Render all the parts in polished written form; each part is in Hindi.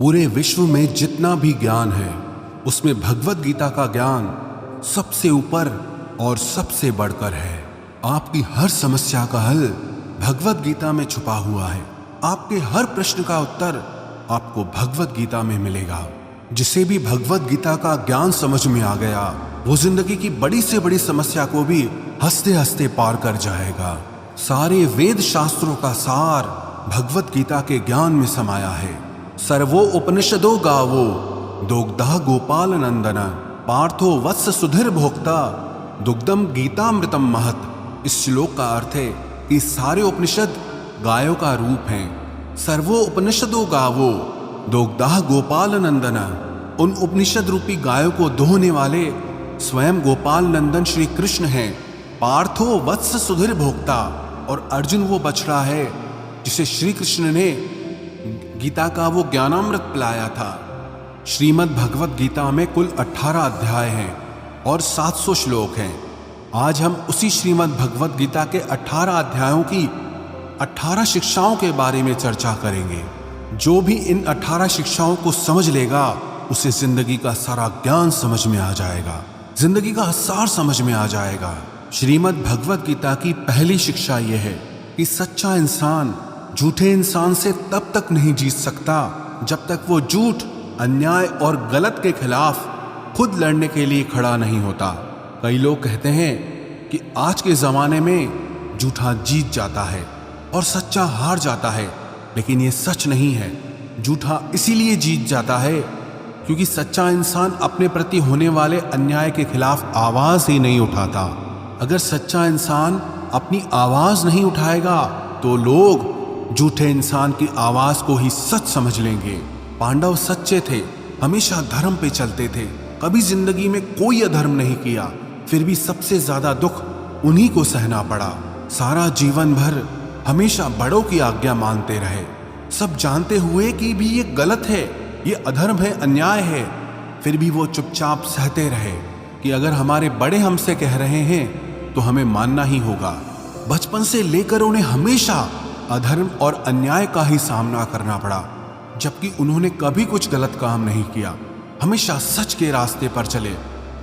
पूरे विश्व में जितना भी ज्ञान है उसमें भगवत गीता का ज्ञान सबसे ऊपर और सबसे बढ़कर है। आपकी हर समस्या का हल भगवत गीता में छुपा हुआ है। आपके हर प्रश्न का उत्तर आपको भगवत गीता में मिलेगा। जिसे भी भगवत गीता का ज्ञान समझ में आ गया वो जिंदगी की बड़ी से बड़ी समस्या को भी हंसते हंसते पार कर जाएगा। सारे वेद शास्त्रों का सार भगवत गीता के ज्ञान में समाया है। सर्वो उपनिषदो गावो दोग्धा गोपाल नंदन पार्थो वत्स सुधीर भोक्ता दुग्धम गीतामृतम महत। इस श्लोक का अर्थ है कि सारे उपनिषद गायों का रूप हैं। सर्वो उपनिषदो गावो दोग्धा गोपाल नंदन, उन उपनिषद रूपी गायों को दोहने वाले स्वयं गोपाल नंदन श्री कृष्ण हैं। पार्थो वत्स सुधीर भोक्ता, और अर्जुन वो बछड़ा है जिसे श्री कृष्ण ने गीता का वो ज्ञानामृत पिलाया था। श्रीमद् भगवत गीता में कुल 18 अध्याय हैं और 700 श्लोक हैं। आज हम उसी श्रीमद् भगवत गीता के 18 अध्यायों की 18 शिक्षाओं के बारे में चर्चा करेंगे। जो भी इन 18 शिक्षाओं को समझ लेगा उसे जिंदगी का सारा ज्ञान समझ में आ जाएगा, जिंदगी का सार समझ में आ जाएगा। श्रीमद् भगवत गीता की पहली शिक्षा यह है कि सच्चा इंसान झूठे इंसान से तब तक नहीं जीत सकता जब तक वो झूठ, अन्याय और गलत के खिलाफ खुद लड़ने के लिए खड़ा नहीं होता। कई लोग कहते हैं कि आज के ज़माने में झूठा जीत जाता है और सच्चा हार जाता है, लेकिन ये सच नहीं है। झूठा इसीलिए जीत जाता है क्योंकि सच्चा इंसान अपने प्रति होने वाले अन्याय के खिलाफ आवाज़ ही नहीं उठाता। अगर सच्चा इंसान अपनी आवाज़ नहीं उठाएगा तो लोग झूठे इंसान की आवाज़ को ही सच समझ लेंगे। पांडव सच्चे थे, हमेशा धर्म पे चलते थे, कभी जिंदगी में कोई अधर्म नहीं किया, फिर भी सबसे ज्यादा दुख उन्हीं को सहना पड़ा। सारा जीवन भर हमेशा बड़ों की आज्ञा मानते रहे, सब जानते हुए कि भी ये गलत है, ये अधर्म है, अन्याय है, फिर भी वो चुपचाप सहते रहे कि अगर हमारे बड़े हमसे कह रहे हैं तो हमें मानना ही होगा। बचपन से लेकर उन्हें हमेशा अधर्म और अन्याय का ही सामना करना पड़ा, जबकि उन्होंने कभी कुछ गलत काम नहीं किया, हमेशा सच के रास्ते पर चले,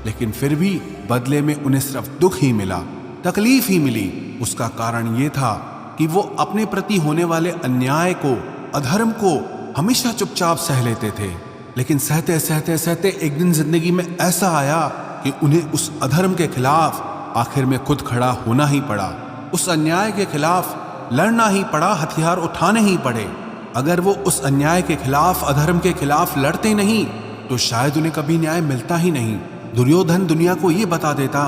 लेकिन फिर भी बदले में उन्हें सिर्फ दुख ही मिला, तकलीफ ही मिली। उसका कारण ये था कि वो अपने प्रति होने वाले अन्याय को, अधर्म को हमेशा चुपचाप सह लेते थे। लेकिन सहते सहते सहते एक दिन जिंदगी में ऐसा आया कि उन्हें उस अधर्म के खिलाफ आखिर में खुद खड़ा होना ही पड़ा, उस अन्याय के खिलाफ लड़ना ही पड़ा, हथियार उठाने ही पड़े। अगर वो उस अन्याय के खिलाफ, अधर्म के खिलाफ लड़ते नहीं तो शायद उन्हें कभी न्याय मिलता ही नहीं। दुर्योधन दुनिया को ये बता देता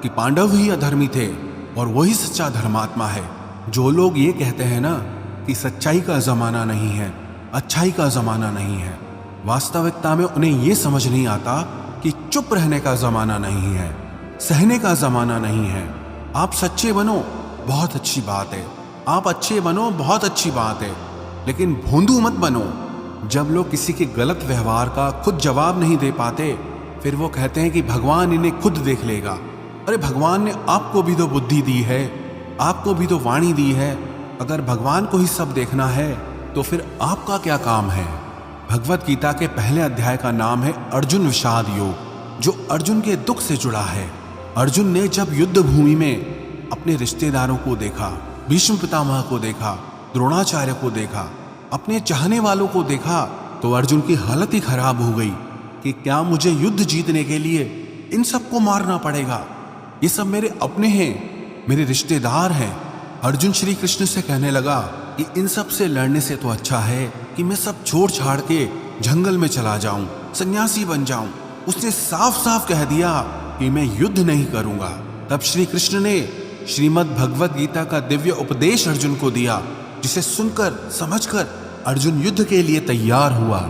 कि पांडव ही अधर्मी थे और वही सच्चा धर्मात्मा है। जो लोग ये कहते हैं ना कि सच्चाई का जमाना नहीं है, अच्छाई का जमाना नहीं है, वास्तविकता में उन्हें ये समझ नहीं आता कि चुप रहने का जमाना नहीं है, सहने का जमाना नहीं है। आप सच्चे बनो, बहुत अच्छी बात है, आप अच्छे बनो, बहुत अच्छी बात है, लेकिन भोंदू मत बनो। जब लोग किसी के गलत व्यवहार का खुद जवाब नहीं दे पाते फिर वो कहते हैं कि भगवान इन्हें खुद देख लेगा। अरे भगवान ने आपको भी तो बुद्धि दी है, आपको भी तो वाणी दी है। अगर भगवान को ही सब देखना है तो फिर आपका क्या काम है। भगवत गीता के पहले अध्याय का नाम है अर्जुन विषाद योग, जो अर्जुन के दुख से जुड़ा है। अर्जुन ने जब युद्ध भूमि में अपने रिश्तेदारों को देखा, भीष्म पितामह को देखा, द्रोणाचार्य को देखा, अपने चाहने वालों को देखा, तो अर्जुन की हालत ही खराब हो गई कि क्या मुझे युद्ध जीतने के लिए इन सबको मारना पड़ेगा। ये सब मेरे अपने हैं, मेरे रिश्तेदार हैं। अर्जुन श्री कृष्ण से कहने लगा कि इन सब से लड़ने से तो अच्छा है कि मैं सब छोड़ छाड़ के जंगल में चला जाऊं, सन्यासी बन जाऊं। उसने साफ साफ कह दिया कि मैं युद्ध नहीं करूंगा। तब श्री कृष्ण ने श्रीमद् भगवत गीता का दिव्य उपदेश अर्जुन को दिया, जिसे सुनकर समझकर अर्जुन युद्ध के लिए तैयार हुआ।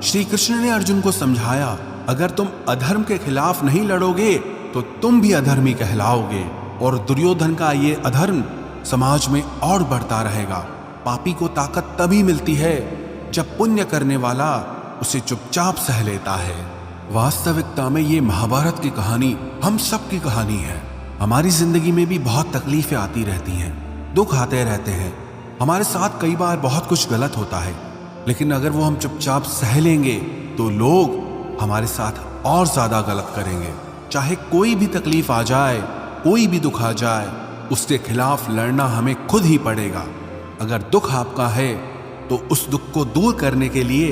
श्री कृष्ण ने अर्जुन को समझाया, अगर तुम अधर्म के खिलाफ नहीं लड़ोगे तो तुम भी अधर्मी कहलाओगे और दुर्योधन का ये अधर्म समाज में और बढ़ता रहेगा। पापी को ताकत तभी मिलती है जब पुण्य करने वाला उसे चुपचाप सह लेता है। वास्तविकता में ये महाभारत की कहानी हम सब की कहानी है। हमारी जिंदगी में भी बहुत तकलीफें आती रहती हैं, दुख आते रहते हैं, हमारे साथ कई बार बहुत कुछ गलत होता है, लेकिन अगर वो हम चुपचाप सह लेंगे तो लोग हमारे साथ और ज्यादा गलत करेंगे। चाहे कोई भी तकलीफ आ जाए, कोई भी दुख आ जाए, उसके खिलाफ लड़ना हमें खुद ही पड़ेगा। अगर दुख आपका है तो उस दुख को दूर करने के लिए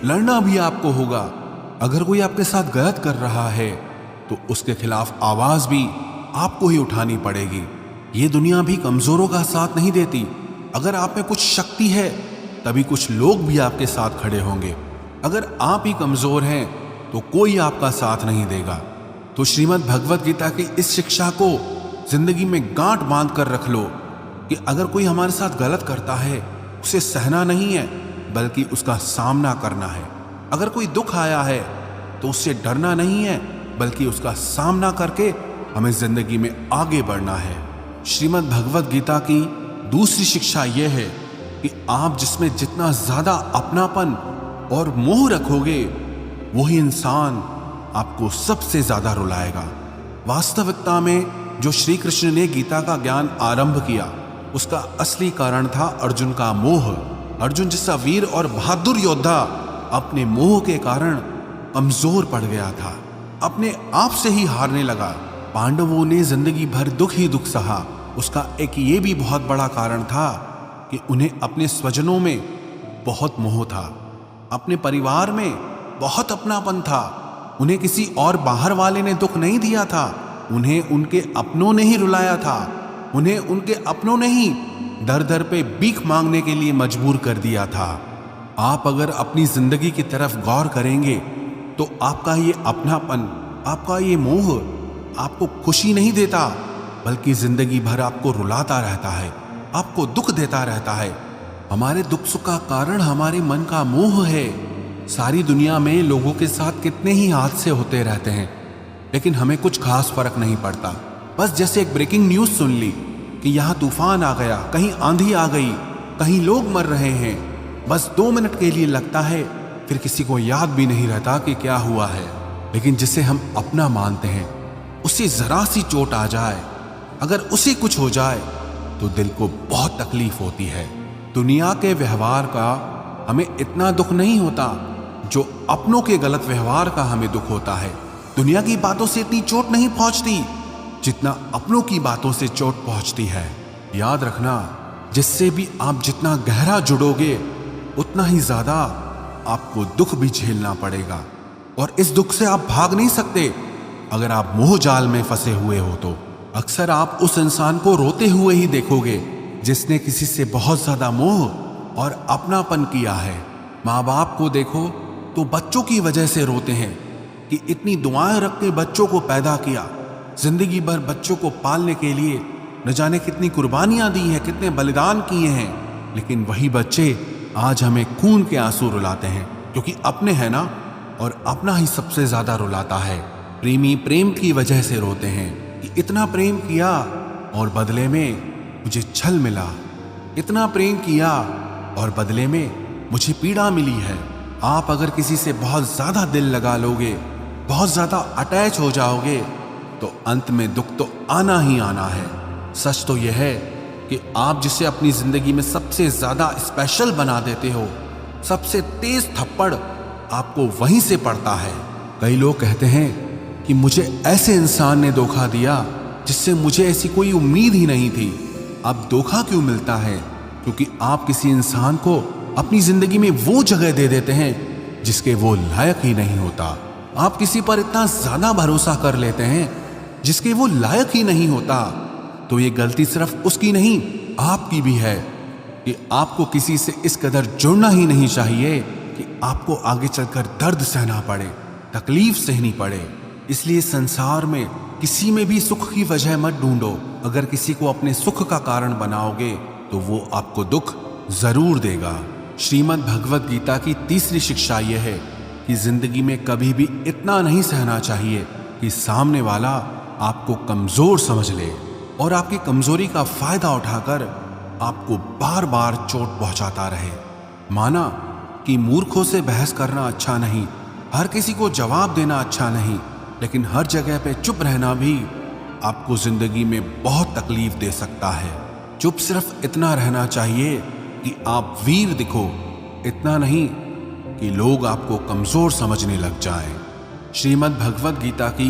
लड़ना भी आपको होगा। अगर कोई आपके साथ गलत कर रहा है तो उसके खिलाफ आवाज भी आपको ही उठानी पड़ेगी। ये दुनिया भी कमजोरों का साथ नहीं देती। अगर आप में कुछ शक्ति है तभी कुछ लोग भी आपके साथ खड़े होंगे। अगर आप ही कमजोर हैं तो कोई आपका साथ नहीं देगा। तो श्रीमद् भगवत गीता की इस शिक्षा को जिंदगी में गांठ बांध कर रख लो कि अगर कोई हमारे साथ गलत करता है, उसे सहना नहीं है बल्कि उसका सामना करना है। अगर कोई दुख आया है तो उससे डरना नहीं है बल्कि उसका सामना करके हमें जिंदगी में आगे बढ़ना है। श्रीमद् भगवत गीता की दूसरी शिक्षा यह है कि आप जिसमें जितना ज्यादा अपनापन और मोह रखोगे वही इंसान आपको सबसे ज्यादा रुलाएगा। वास्तविकता में जो श्री कृष्ण ने गीता का ज्ञान आरंभ किया उसका असली कारण था अर्जुन का मोह। अर्जुन जैसा वीर और बहादुर योद्धा अपने मोह के कारण कमजोर पड़ गया था, अपने आप से ही हारने लगा। पांडवों ने जिंदगी भर दुख ही दुख सहा। उसका एक ये भी बहुत बड़ा कारण था कि उन्हें अपने स्वजनों में बहुत मोह था, अपने परिवार में बहुत अपनापन था। उन्हें किसी और बाहर वाले ने दुख नहीं दिया था, उन्हें उनके अपनों ने ही रुलाया था। उन्हें उनके अपनों ने ही दर दर पे भीख मांगने के लिए मजबूर कर दिया था। आप अगर अपनी जिंदगी की तरफ गौर करेंगे तो आपका ये अपनापन, आपका ये मोह आपको खुशी नहीं देता बल्कि जिंदगी भर आपको रुलाता रहता है, आपको दुख देता रहता है। हमारे दुख सुख का कारण हमारे मन का मोह है। सारी दुनिया में लोगों के साथ कितने ही हादसे होते रहते हैं लेकिन हमें कुछ खास फर्क नहीं पड़ता। बस जैसे एक ब्रेकिंग न्यूज सुन ली कि यहाँ तूफान आ गया, कहीं आंधी आ गई, कहीं लोग मर रहे हैं, बस 2 मिनट के लिए लगता है, फिर किसी को याद भी नहीं रहता कि क्या हुआ है। लेकिन जिसे हम अपना मानते हैं उसे जरा सी चोट आ जाए, अगर उसे कुछ हो जाए तो दिल को बहुत तकलीफ होती है। दुनिया के व्यवहार का हमें इतना दुख नहीं होता जो अपनों के गलत व्यवहार का हमें दुख होता है। दुनिया की बातों से इतनी चोट नहीं पहुंचती जितना अपनों की बातों से चोट पहुंचती है। याद रखना, जिससे भी आप जितना गहरा जुड़ोगे उतना ही ज्यादा आपको दुख भी झेलना पड़ेगा और इस दुख से आप भाग नहीं सकते। अगर आप मोह जाल में फंसे हुए हो तो अक्सर आप उस इंसान को रोते हुए ही देखोगे जिसने किसी से बहुत ज्यादा मोह और अपनापन किया है। माँ बाप को देखो तो बच्चों की वजह से रोते हैं कि इतनी दुआएं रख के बच्चों को पैदा किया, जिंदगी भर बच्चों को पालने के लिए न जाने कितनी कुर्बानियां दी हैं, कितने बलिदान किए हैं, लेकिन वही बच्चे आज हमें खून के आंसू रुलाते हैं क्योंकि अपने हैं ना, और अपना ही सबसे ज्यादा रुलाता है। प्रेमी प्रेम की वजह से रोते हैं कि इतना प्रेम किया और बदले में मुझे छल मिला, इतना प्रेम किया और बदले में मुझे पीड़ा मिली है। आप अगर किसी से बहुत ज्यादा दिल लगा लोगे, बहुत ज्यादा अटैच हो जाओगे तो अंत में दुख तो आना ही आना है। सच तो यह है कि आप जिसे अपनी जिंदगी में सबसे ज्यादा स्पेशल बना देते हो, सबसे तेज थप्पड़ आपको वहीं से पड़ता है। कई लोग कहते हैं कि मुझे ऐसे इंसान ने धोखा दिया जिससे मुझे ऐसी कोई उम्मीद ही नहीं थी। अब धोखा क्यों मिलता है? क्योंकि आप किसी इंसान को अपनी जिंदगी में वो जगह दे देते हैं जिसके वो लायक ही नहीं होता। आप किसी पर इतना ज्यादा भरोसा कर लेते हैं जिसके वो लायक ही नहीं होता। तो ये गलती सिर्फ उसकी नहीं, आपकी भी है कि आपको किसी से इस कदर जुड़ना ही नहीं चाहिए कि आपको आगे चलकर दर्द सहना पड़े, तकलीफ सहनी पड़े। इसलिए संसार में किसी में भी सुख की वजह मत ढूंढो। अगर किसी को अपने सुख का कारण बनाओगे तो वो आपको दुख जरूर देगा। श्रीमद् भगवत गीता की तीसरी शिक्षा यह है कि जिंदगी में कभी भी इतना नहीं सहना चाहिए कि सामने वाला आपको कमजोर समझ ले और आपकी कमजोरी का फायदा उठाकर आपको बार बार चोट पहुंचाता रहे। माना कि मूर्खों से बहस करना अच्छा नहीं, हर किसी को जवाब देना अच्छा नहीं, लेकिन हर जगह पे चुप रहना भी आपको जिंदगी में बहुत तकलीफ दे सकता है। चुप सिर्फ इतना रहना चाहिए कि आप वीर दिखो, इतना नहीं कि लोग आपको कमजोर समझने लग जाएं। श्रीमद् भगवद गीता की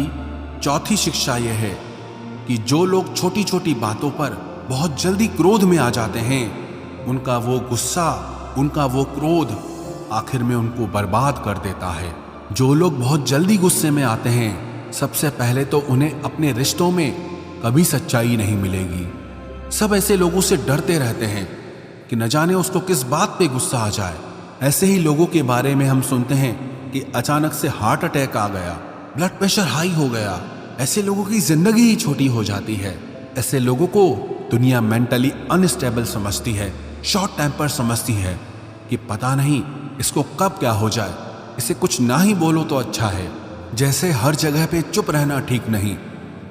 चौथी शिक्षा यह है कि जो लोग छोटी छोटी बातों पर बहुत जल्दी क्रोध में आ जाते हैं, उनका वो गुस्सा, उनका वो क्रोध आखिर में उनको बर्बाद कर देता है। जो लोग बहुत जल्दी गुस्से में आते हैं, सबसे पहले तो उन्हें अपने रिश्तों में कभी सच्चाई नहीं मिलेगी। सब ऐसे लोगों से डरते रहते हैं कि न जाने उसको किस बात पे गुस्सा आ जाए। ऐसे ही लोगों के बारे में हम सुनते हैं कि अचानक से हार्ट अटैक आ गया, ब्लड प्रेशर हाई हो गया। ऐसे लोगों की जिंदगी ही छोटी हो जाती है। ऐसे लोगों को दुनिया मेंटली अनस्टेबल समझती है, शॉर्ट टेम्पर समझती है कि पता नहीं इसको कब क्या हो जाए, इसे कुछ ना ही बोलो तो अच्छा है। जैसे हर जगह पे चुप रहना ठीक नहीं,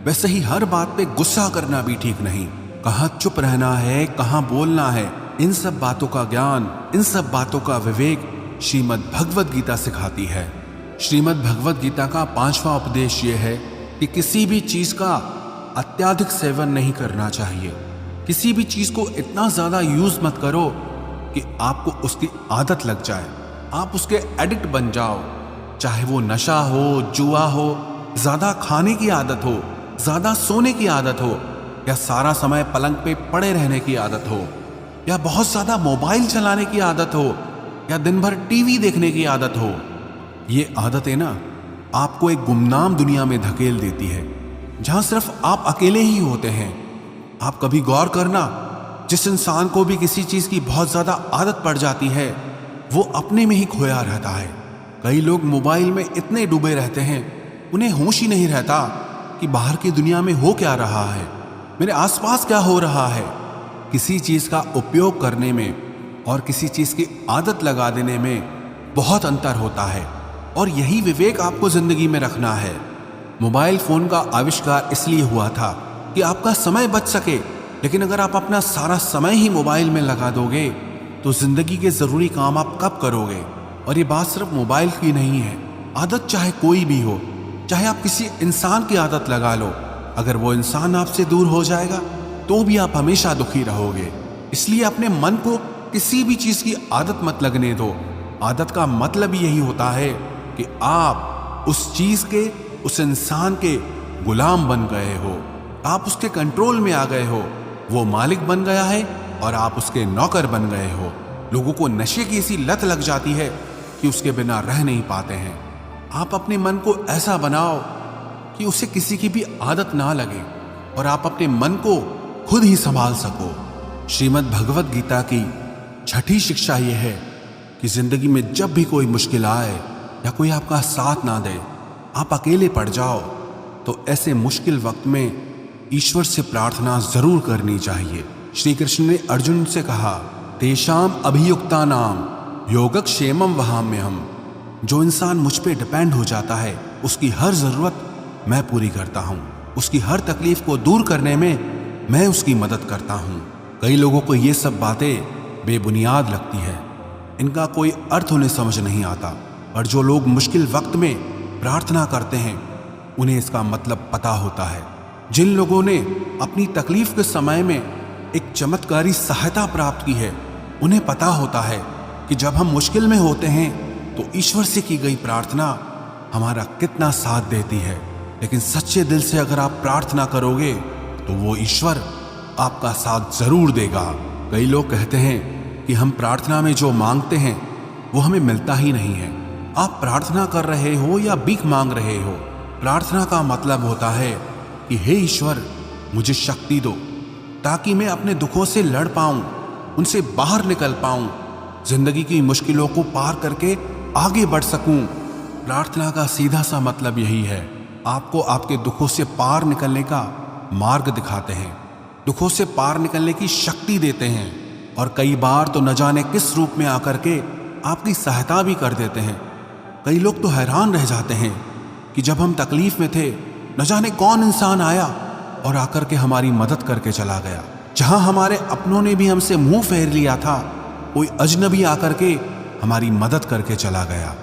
वैसे ही हर बात पे गुस्सा करना भी ठीक नहीं। कहाँ चुप रहना है, कहाँ बोलना है, इन सब बातों का ज्ञान, इन सब बातों का विवेक श्रीमद् भगवद गीता सिखाती है। श्रीमद् भगवद गीता का 5वां उपदेश यह है कि किसी भी चीज का अत्यधिक सेवन नहीं करना चाहिए। किसी भी चीज को इतना ज्यादा यूज मत करो कि आपको उसकी आदत लग जाए, आप उसके एडिक्ट बन जाओ। चाहे वो नशा हो, जुआ हो, ज्यादा खाने की आदत हो, ज्यादा सोने की आदत हो, या सारा समय पलंग पे पड़े रहने की आदत हो, या बहुत ज्यादा मोबाइल चलाने की आदत हो, या दिन भर टीवी देखने की आदत हो। ये आदतें ना आपको एक गुमनाम दुनिया में धकेल देती है, जहां सिर्फ आप अकेले ही होते हैं। आप कभी गौर करना, जिस इंसान को भी किसी चीज की बहुत ज्यादा आदत पड़ जाती है, वो अपने में ही खोया रहता है। कई लोग मोबाइल में इतने डूबे रहते हैं, उन्हें होश ही नहीं रहता कि बाहर की दुनिया में हो क्या रहा है, मेरे आसपास क्या हो रहा है। किसी चीज का उपयोग करने में और किसी चीज की आदत लगा देने में बहुत अंतर होता है, और यही विवेक आपको जिंदगी में रखना है। मोबाइल फोन का आविष्कार इसलिए हुआ था कि आपका समय बच सके, लेकिन अगर आप अपना सारा समय ही मोबाइल में लगा दोगे तो जिंदगी के जरूरी काम आप कब करोगे। और ये बात सिर्फ मोबाइल की नहीं है, आदत चाहे कोई भी हो, चाहे आप किसी इंसान की आदत लगा लो, अगर वो इंसान आपसे दूर हो जाएगा तो भी आप हमेशा दुखी रहोगे। इसलिए अपने मन को किसी भी चीज की आदत मत लगने दो। आदत का मतलब यही होता है कि आप उस चीज के, उस इंसान के गुलाम बन गए हो, आप उसके कंट्रोल में आ गए हो। वो मालिक बन गया है और आप उसके नौकर बन गए हो। लोगों को नशे की ऐसी लत लग जाती है कि उसके बिना रह नहीं पाते हैं। आप अपने मन को ऐसा बनाओ कि उसे किसी की भी आदत ना लगे और आप अपने मन को खुद ही संभाल सको। श्रीमद् भगवद गीता की छठी शिक्षा यह है कि जिंदगी में जब भी कोई मुश्किल आए या कोई आपका साथ ना दे, आप अकेले पड़ जाओ, तो ऐसे मुश्किल वक्त में ईश्वर से प्रार्थना जरूर करनी चाहिए। श्री कृष्ण ने अर्जुन से कहा, तेषाम अभियुक्ता नाम योगक्षेमम वहाम्यहम्। जो इंसान मुझ पे डिपेंड हो जाता है, उसकी हर जरूरत मैं पूरी करता हूँ, उसकी हर तकलीफ को दूर करने में मैं उसकी मदद करता हूँ। कई लोगों को ये सब बातें बेबुनियाद लगती है, इनका कोई अर्थ उन्हें समझ नहीं आता, और जो लोग मुश्किल वक्त में प्रार्थना करते हैं उन्हें इसका मतलब पता होता है। जिन लोगों ने अपनी तकलीफ के समय में एक चमत्कारी सहायता प्राप्त की है, उन्हें पता होता है कि जब हम मुश्किल में होते हैं तो ईश्वर से की गई प्रार्थना हमारा कितना साथ देती है। लेकिन सच्चे दिल से अगर आप प्रार्थना करोगे तो वो ईश्वर आपका साथ जरूर देगा। कई लोग कहते हैं कि हम प्रार्थना में जो मांगते हैं वो हमें मिलता ही नहीं है। आप प्रार्थना कर रहे हो या भीख मांग रहे हो, प्रार्थना का मतलब होता है कि हे ईश्वर, मुझे शक्ति दो ताकि मैं अपने दुखों से लड़ पाऊं, उनसे बाहर निकल पाऊं, जिंदगी की मुश्किलों को पार करके आगे बढ़ सकूं। प्रार्थना का सीधा सा मतलब यही है, आपको आपके दुखों से पार निकलने का मार्ग दिखाते हैं, दुखों से पार निकलने की शक्ति देते हैं, और कई बार तो न जाने किस रूप में आकर के आपकी सहायता भी कर देते हैं। कई लोग तो हैरान रह जाते हैं कि जब हम तकलीफ में थे, न जाने कौन इंसान आया और आकर के हमारी मदद करके चला गया। जहां हमारे अपनों ने भी हमसे मुंह फेर लिया था, कोई अजनबी आकर के हमारी मदद करके चला गया।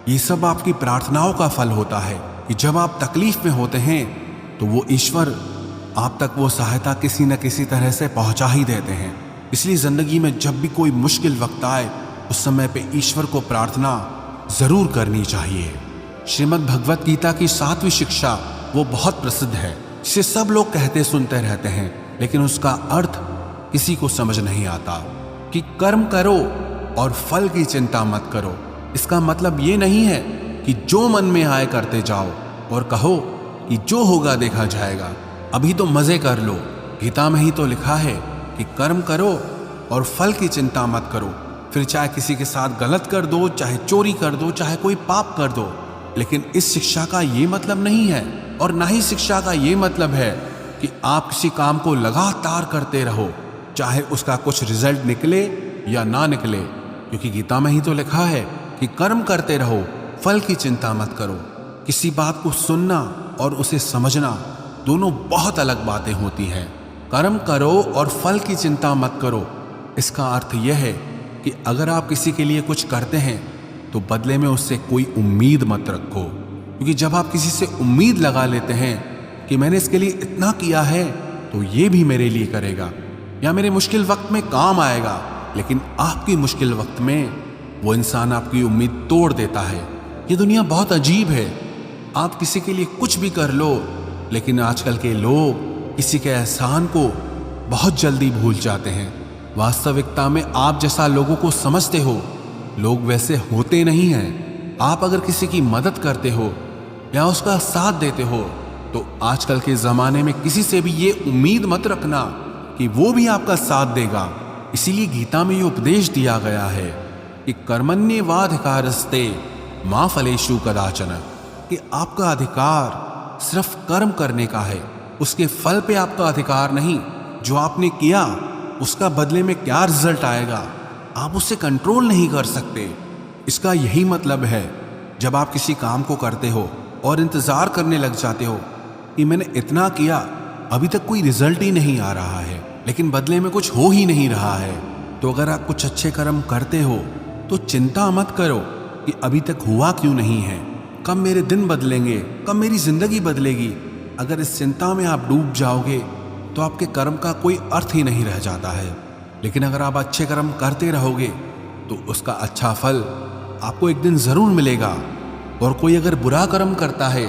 ये सब आपकी प्रार्थनाओं का फल होता है कि जब आप तकलीफ में होते हैं तो वो ईश्वर आप तक वो सहायता किसी न किसी तरह से पहुंचा ही देते हैं। इसलिए जिंदगी में जब भी कोई मुश्किल वक्त आए, उस समय पे ईश्वर को प्रार्थना जरूर करनी चाहिए। श्रीमद् भगवत गीता की 7वीं शिक्षा वो बहुत प्रसिद्ध है, जिसे सब लोग कहते सुनते रहते हैं, लेकिन उसका अर्थ किसी को समझ नहीं आता कि कर्म करो और फल की चिंता मत करो। इसका मतलब ये नहीं है कि जो मन में आए करते जाओ और कहो कि जो होगा देखा जाएगा, अभी तो मजे कर लो। गीता में ही तो लिखा है कि कर्म करो और फल की चिंता मत करो। फिर चाहे किसी के साथ गलत कर दो, चाहे चोरी कर दो, चाहे कोई पाप कर दो। लेकिन इस शिक्षा का ये मतलब नहीं है, और ना ही शिक्षा का ये मतलब है कि आप किसी काम को लगातार करते रहो, चाहे उसका कुछ रिजल्ट निकले या ना निकले, क्योंकि गीता में ही तो लिखा है कि कर्म करते रहो, फल की चिंता मत करो। किसी बात को सुनना और उसे समझना दोनों बहुत अलग बातें होती हैं। कर्म करो और फल की चिंता मत करो, इसका अर्थ यह है कि अगर आप किसी के लिए कुछ करते हैं तो बदले में उससे कोई उम्मीद मत रखो, क्योंकि जब आप किसी से उम्मीद लगा लेते हैं कि मैंने इसके लिए इतना किया है तो ये भी मेरे लिए करेगा या मेरे मुश्किल वक्त में काम आएगा, लेकिन आपकी मुश्किल वक्त में वो इंसान आपकी उम्मीद तोड़ देता है। ये दुनिया बहुत अजीब है। आप किसी के लिए कुछ भी कर लो, लेकिन आजकल के लोग किसी के एहसान को बहुत जल्दी भूल जाते हैं। वास्तविकता में आप जैसा लोगों को समझते हो, लोग वैसे होते नहीं हैं। आप अगर किसी की मदद करते हो या उसका साथ देते हो तो आजकल के ज़माने में किसी से भी ये उम्मीद मत रखना कि वो भी आपका साथ देगा। इसीलिए गीता में ये उपदेश दिया गया है कि कर्मण्येवाधिकारस्ते मा फलेषु कदाचन, कि आपका अधिकार सिर्फ कर्म करने का है, उसके फल पे आपका अधिकार नहीं। जो आपने किया उसका बदले में क्या रिजल्ट आएगा आप उससे कंट्रोल नहीं कर सकते। इसका यही मतलब है, जब आप किसी काम को करते हो और इंतजार करने लग जाते हो कि मैंने इतना किया, अभी तक कोई रिजल्ट ही नहीं आ रहा है, लेकिन बदले में कुछ हो ही नहीं रहा है, तो अगर आप कुछ अच्छे कर्म करते हो तो चिंता मत करो कि अभी तक हुआ क्यों नहीं है, कब मेरे दिन बदलेंगे, कब मेरी जिंदगी बदलेगी। अगर इस चिंता में आप डूब जाओगे तो आपके कर्म का कोई अर्थ ही नहीं रह जाता है। लेकिन अगर आप अच्छे कर्म करते रहोगे तो उसका अच्छा फल आपको एक दिन जरूर मिलेगा। और कोई अगर बुरा कर्म करता है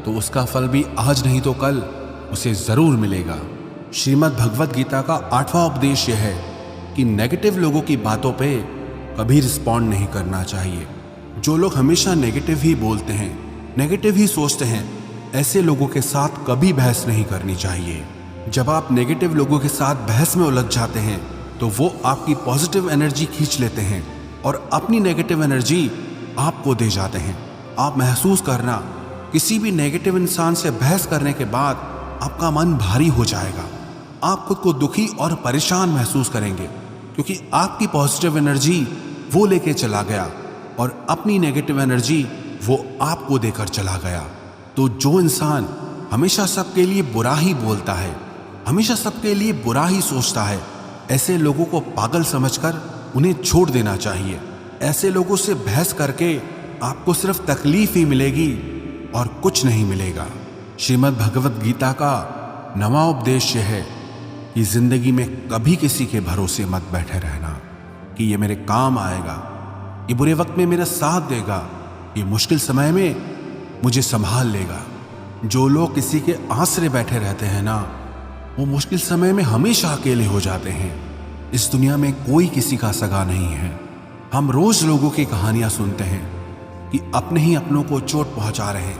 तो उसका फल भी आज नहीं तो कल उसे जरूर मिलेगा। श्रीमद् भगवत गीता का 8वां उपदेश यह है कि नेगेटिव लोगों की बातों पे कभी रिस्पॉन्ड नहीं करना चाहिए। जो लोग हमेशा नेगेटिव ही बोलते हैं, नेगेटिव ही सोचते हैं, ऐसे लोगों के साथ कभी बहस नहीं करनी चाहिए। जब आप नेगेटिव लोगों के साथ बहस में उलझ जाते हैं तो वो आपकी पॉजिटिव एनर्जी खींच लेते हैं और अपनी नेगेटिव एनर्जी आपको दे जाते हैं। आप महसूस करना, किसी भी नेगेटिव इंसान से बहस करने के बाद आपका मन भारी हो जाएगा। आप खुद को दुखी और परेशान महसूस करेंगे, क्योंकि आपकी पॉजिटिव एनर्जी वो लेके चला गया और अपनी नेगेटिव एनर्जी वो आपको देकर चला गया। तो जो इंसान हमेशा सबके लिए बुरा ही बोलता है, हमेशा सबके लिए बुरा ही सोचता है, ऐसे लोगों को पागल समझकर उन्हें छोड़ देना चाहिए। ऐसे लोगों से बहस करके आपको सिर्फ तकलीफ ही मिलेगी और कुछ नहीं मिलेगा। श्रीमद् भगवत गीता का 9वां उपदेश यह है कि जिंदगी में कभी किसी के भरोसे मत बैठे रहना कि ये मेरे काम आएगा, ये बुरे वक्त में मेरा साथ देगा, ये मुश्किल समय में मुझे संभाल लेगा। जो लोग किसी के आसरे बैठे रहते हैं ना, वो मुश्किल समय में हमेशा अकेले हो जाते हैं। इस दुनिया में कोई किसी का सगा नहीं है। हम रोज लोगों की कहानियां सुनते हैं कि अपने ही अपनों को चोट पहुंचा रहे हैं,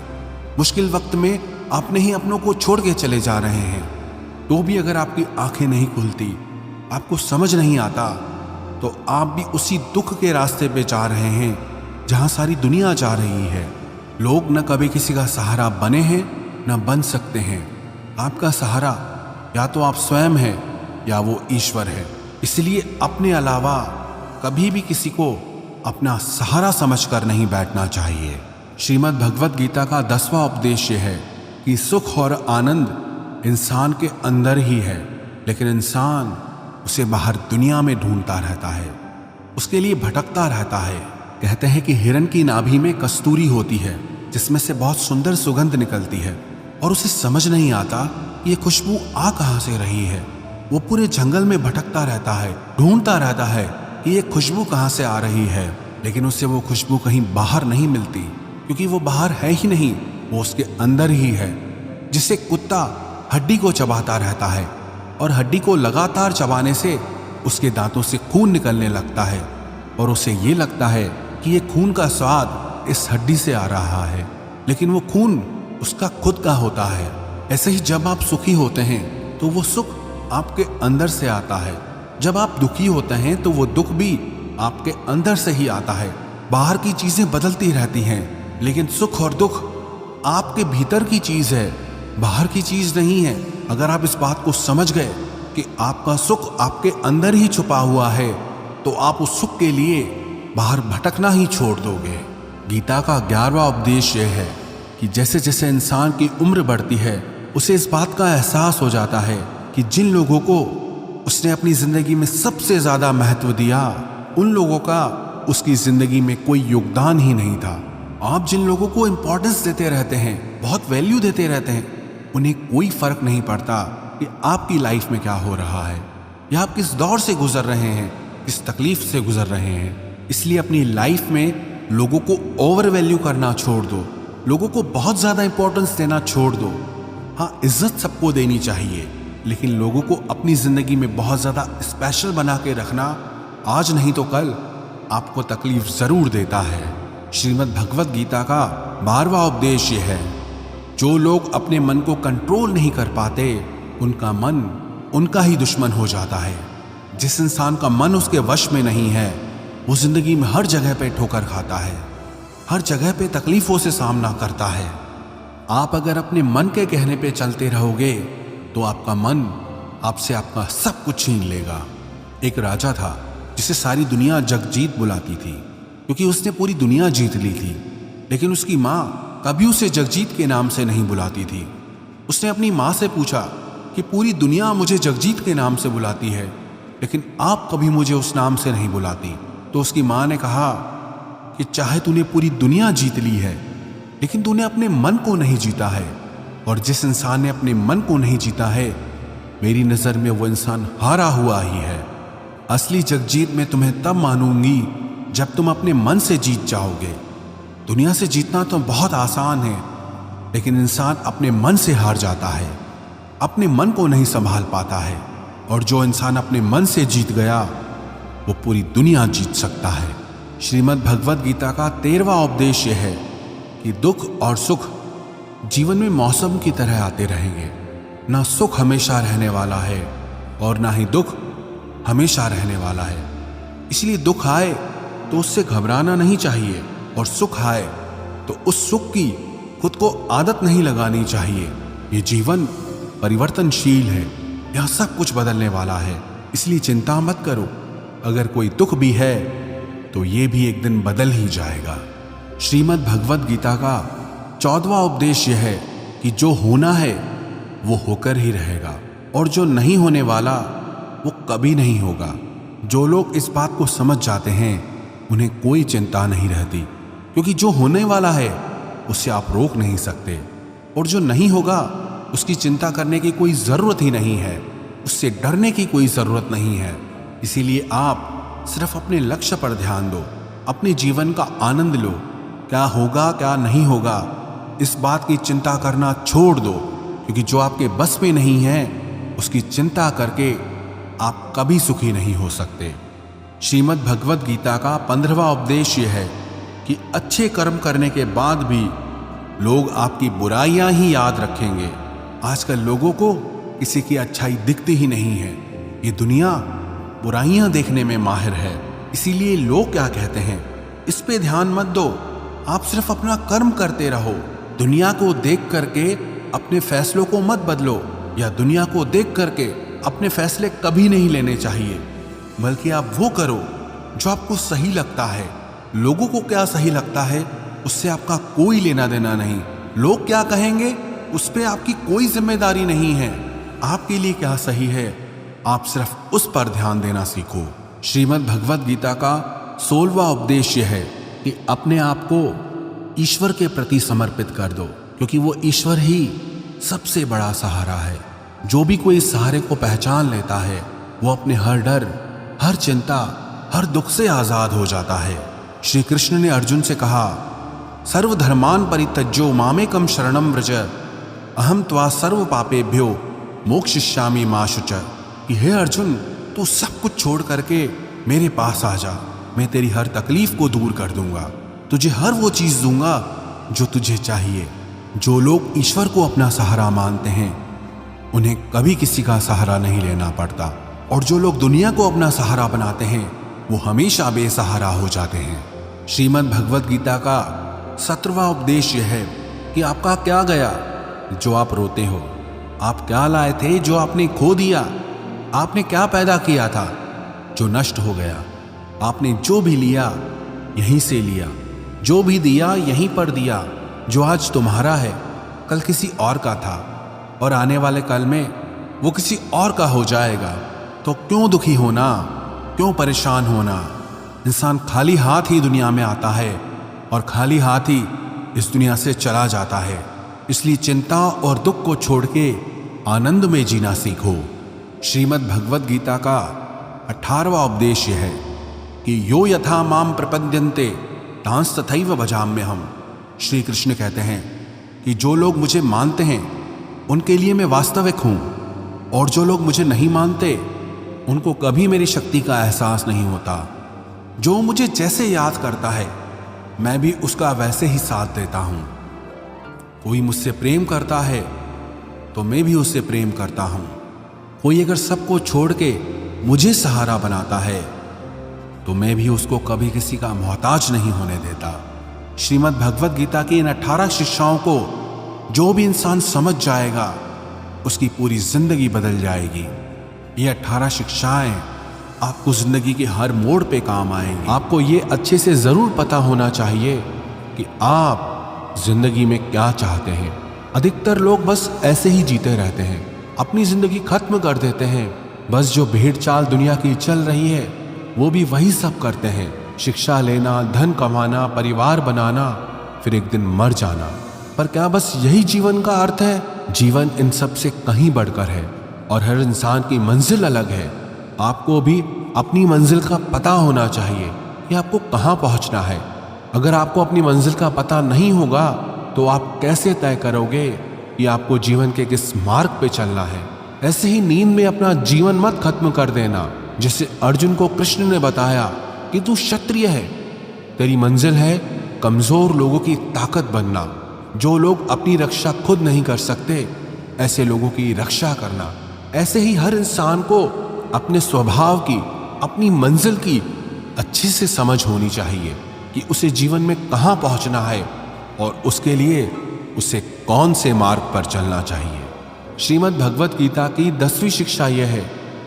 मुश्किल वक्त में अपने ही अपनों को छोड़ के चले जा रहे हैं। तो भी अगर आपकी आंखें नहीं खुलती, आपको समझ नहीं आता, तो आप भी उसी दुख के रास्ते पे जा रहे हैं जहां सारी दुनिया जा रही है। लोग न कभी किसी का सहारा बने हैं न बन सकते हैं। आपका सहारा या तो आप स्वयं हैं या वो ईश्वर है। इसलिए अपने अलावा कभी भी किसी को अपना सहारा समझकर नहीं बैठना चाहिए। श्रीमद् भगवत गीता का 10वां उपदेश यह है कि सुख और आनंद इंसान के अंदर ही है, लेकिन इंसान उसे बाहर दुनिया में ढूंढता रहता है, उसके लिए भटकता रहता है। कहते हैं कि हिरण की नाभि में कस्तूरी होती है जिसमें से बहुत सुंदर सुगंध निकलती है, और उसे समझ नहीं आता कि ये खुशबू आ कहां से रही है। वो पूरे जंगल में भटकता रहता है, ढूंढता रहता है, कि ये खुशबू कहाँ से आ रही है, लेकिन उससे वो खुशबू कहीं बाहर नहीं मिलती, क्योंकि वो बाहर है ही नहीं, वो उसके अंदर ही है। जिसे कुत्ता हड्डी को चबाता रहता है और हड्डी को लगातार चबाने से उसके दांतों से खून निकलने लगता है और उसे ये लगता है कि ये खून का स्वाद इस हड्डी से आ रहा है, लेकिन वो खून उसका खुद का होता है। ऐसे ही जब आप सुखी होते हैं तो वो सुख आपके अंदर से आता है। जब आप दुखी होते हैं तो वो दुख भी आपके अंदर से ही आता है। बाहर की चीजें बदलती रहती हैं, लेकिन सुख और दुख आपके भीतर की चीज है, बाहर की चीज नहीं है। अगर आप इस बात को समझ गए कि आपका सुख आपके अंदर ही छुपा हुआ है, तो आप उस सुख के लिए बाहर भटकना ही छोड़ दोगे। गीता का 11वां उपदेश यह है कि जैसे जैसे इंसान की उम्र बढ़ती है, उसे इस बात का एहसास हो जाता है कि जिन लोगों को उसने अपनी जिंदगी में सबसे ज्यादा महत्व दिया, उन लोगों का उसकी जिंदगी में कोई योगदान ही नहीं था। आप जिन लोगों को इंपॉर्टेंस देते रहते हैं, बहुत वैल्यू देते रहते हैं, उन्हें कोई फर्क नहीं पड़ता कि आपकी लाइफ में क्या हो रहा है या आप किस दौर से गुजर रहे हैं, किस तकलीफ से गुजर रहे हैं। इसलिए अपनी लाइफ में लोगों को ओवर वैल्यू करना छोड़ दो, लोगों को बहुत ज्यादा इंपॉर्टेंस देना छोड़ दो। हाँ, इज्जत सबको देनी चाहिए, लेकिन लोगों को अपनी जिंदगी में बहुत ज्यादा स्पेशल बना के रखना आज नहीं तो कल आपको तकलीफ जरूर देता है। श्रीमद् भगवत गीता का 12वां उपदेश यह है, जो लोग अपने मन को कंट्रोल नहीं कर पाते, उनका मन उनका ही दुश्मन हो जाता है। जिस इंसान का मन उसके वश में नहीं है, वो जिंदगी में हर जगह पे ठोकर खाता है, हर जगह पे तकलीफों से सामना करता है। आप अगर अपने मन के कहने पे चलते रहोगे तो आपका मन आपसे आपका सब कुछ छीन लेगा। एक राजा था जिसे सारी दुनिया जगजीत बुलाती थी, क्योंकि उसने पूरी दुनिया जीत ली थी, लेकिन उसकी माँ कभी उसे जगजीत के नाम से नहीं बुलाती थी। उसने अपनी माँ से पूछा कि पूरी दुनिया मुझे जगजीत के नाम से बुलाती है, लेकिन आप कभी मुझे उस नाम से नहीं बुलाती। तो उसकी माँ ने कहा कि चाहे तूने पूरी दुनिया जीत ली है, लेकिन तूने अपने मन को नहीं जीता है, और जिस इंसान ने अपने मन को नहीं जीता है, मेरी नज़र में वो इंसान हारा हुआ ही है। असली जगजीत मैं तुम्हें तब मानूंगी जब तुम अपने मन से जीत जाओगे। दुनिया से जीतना तो बहुत आसान है, लेकिन इंसान अपने मन से हार जाता है, अपने मन को नहीं संभाल पाता है। और जो इंसान अपने मन से जीत गया, वो पूरी दुनिया जीत सकता है। श्रीमद् भगवत गीता का 13वां उपदेश यह है कि दुख और सुख जीवन में मौसम की तरह आते रहेंगे। ना सुख हमेशा रहने वाला है और ना ही दुख हमेशा रहने वाला है। इसलिए दुख आए तो उससे घबराना नहीं चाहिए, और सुख आए तो उस सुख की खुद को आदत नहीं लगानी चाहिए। ये जीवन परिवर्तनशील है, यह सब कुछ बदलने वाला है, इसलिए चिंता मत करो। अगर कोई दुख भी है तो ये भी एक दिन बदल ही जाएगा। श्रीमद् भगवत गीता का 14वां उपदेश यह है कि जो होना है वो होकर ही रहेगा, और जो नहीं होने वाला वो कभी नहीं होगा। जो लोग इस बात को समझ जाते हैं, उन्हें कोई चिंता नहीं रहती, क्योंकि जो होने वाला है उसे आप रोक नहीं सकते, और जो नहीं होगा उसकी चिंता करने की कोई ज़रूरत ही नहीं है, उससे डरने की कोई ज़रूरत नहीं है। इसीलिए आप सिर्फ अपने लक्ष्य पर ध्यान दो, अपने जीवन का आनंद लो। क्या होगा क्या नहीं होगा, इस बात की चिंता करना छोड़ दो, क्योंकि जो आपके बस में नहीं है उसकी चिंता करके आप कभी सुखी नहीं हो सकते। श्रीमद् भगवत गीता का 15वां उपदेश यह है कि अच्छे कर्म करने के बाद भी लोग आपकी बुराइयां ही याद रखेंगे। आजकल लोगों को किसी की अच्छाई दिखती ही नहीं है, ये दुनिया बुराइयां देखने में माहिर है। इसीलिए लोग क्या कहते हैं, इस पे ध्यान मत दो, आप सिर्फ अपना कर्म करते रहो। दुनिया को देख करके अपने फैसलों को मत बदलो, या दुनिया को देख करके अपने फैसले कभी नहीं लेने चाहिए, बल्कि आप वो करो जो आपको सही लगता है। लोगों को क्या सही लगता है उससे आपका कोई लेना देना नहीं। लोग क्या कहेंगे उस पर आपकी कोई जिम्मेदारी नहीं है। आपके लिए क्या सही है, आप सिर्फ उस पर ध्यान देना सीखो। श्रीमद् भगवत गीता का 16वां उपदेश यह है कि अपने आप को ईश्वर के प्रति समर्पित कर दो, क्योंकि वो ईश्वर ही सबसे बड़ा सहारा है। जो भी कोई इस सहारे को पहचान लेता है, वो अपने हर डर, हर चिंता, हर दुख से आजाद हो जाता है। श्री कृष्ण ने अर्जुन से कहा, सर्वधर्मान परित्यज्यो मामेकम शरणम व्रज अहम त्वा सर्व पापेभ्यो मोक्षयिष्यामि मा शुच। कि हे अर्जुन, तू सब कुछ छोड़ करके मेरे पास आ जा, मैं तेरी हर तकलीफ को दूर कर दूंगा, तुझे हर वो चीज दूंगा जो तुझे चाहिए। जो लोग ईश्वर को अपना सहारा मानते हैं उन्हें कभी किसी का सहारा नहीं लेना पड़ता, और जो लोग दुनिया को अपना सहारा बनाते हैं वो हमेशा बेसहारा हो जाते हैं। श्रीमद् भगवद गीता का 17वां उपदेश यह है कि आपका क्या गया जो आप रोते हो, आप क्या लाए थे जो आपने खो दिया, आपने क्या पैदा किया था जो नष्ट हो गया, आपने जो भी लिया यहीं से लिया, जो भी दिया यहीं पर दिया। जो आज तुम्हारा है कल किसी और का था, और आने वाले कल में वो किसी और का हो जाएगा। तो क्यों दुखी होना, क्यों परेशान होना। इंसान खाली हाथ ही दुनिया में आता है और खाली हाथ ही इस दुनिया से चला जाता है। इसलिए चिंता और दुख को छोड़ के आनंद में जीना सीखो। श्रीमद् भगवद गीता का 18वां उपदेश यह है कि यो यथा माम प्रपद्यन्ते तांस तथैव भजाम्यहम्। श्री कृष्ण कहते हैं कि जो लोग मुझे मानते हैं उनके लिए मैं वास्तविक हूं, और जो लोग मुझे नहीं मानते उनको कभी मेरी शक्ति का एहसास नहीं होता। जो मुझे जैसे याद करता है मैं भी उसका वैसे ही साथ देता हूं। कोई मुझसे प्रेम करता है तो मैं भी उससे प्रेम करता हूं। कोई अगर सबको छोड़ के मुझे सहारा बनाता है तो मैं भी उसको कभी किसी का मोहताज नहीं होने देता। श्रीमद् भगवद गीता की इन 18 शिक्षाओं को जो भी इंसान समझ जाएगा उसकी पूरी जिंदगी बदल जाएगी। ये 18 शिक्षाएं आपको जिंदगी के हर मोड़ पे काम आएंगी। आपको ये अच्छे से जरूर पता होना चाहिए कि आप जिंदगी में क्या चाहते हैं। अधिकतर लोग बस ऐसे ही जीते रहते हैं, अपनी जिंदगी खत्म कर देते हैं। बस जो भेड़ चाल दुनिया की चल रही है वो भी वही सब करते हैं। शिक्षा लेना, धन कमाना, परिवार बनाना, फिर एक दिन मर जाना। पर क्या बस यही जीवन का अर्थ है? जीवन इन सब से कहीं बढ़कर है, और हर इंसान की मंजिल अलग है। आपको भी अपनी मंजिल का पता होना चाहिए कि आपको कहाँ पहुँचना है। अगर आपको अपनी मंजिल का पता नहीं होगा तो आप कैसे तय करोगे कि आपको जीवन के किस मार्ग पे चलना है। ऐसे ही नींद में अपना जीवन मत खत्म कर देना। जिसे अर्जुन को कृष्ण ने बताया कि तू क्षत्रिय है, तेरी मंजिल है कमजोर लोगों की ताकत बनना। जो लोग अपनी रक्षा खुद नहीं कर सकते ऐसे लोगों की रक्षा करना। ऐसे ही हर इंसान को अपने स्वभाव की, अपनी मंजिल की अच्छे से समझ होनी चाहिए कि उसे जीवन में कहाँ पहुँचना है और उसके लिए उसे कौन से मार्ग पर चलना चाहिए। श्रीमद् भगवद गीता की 10वीं शिक्षा यह है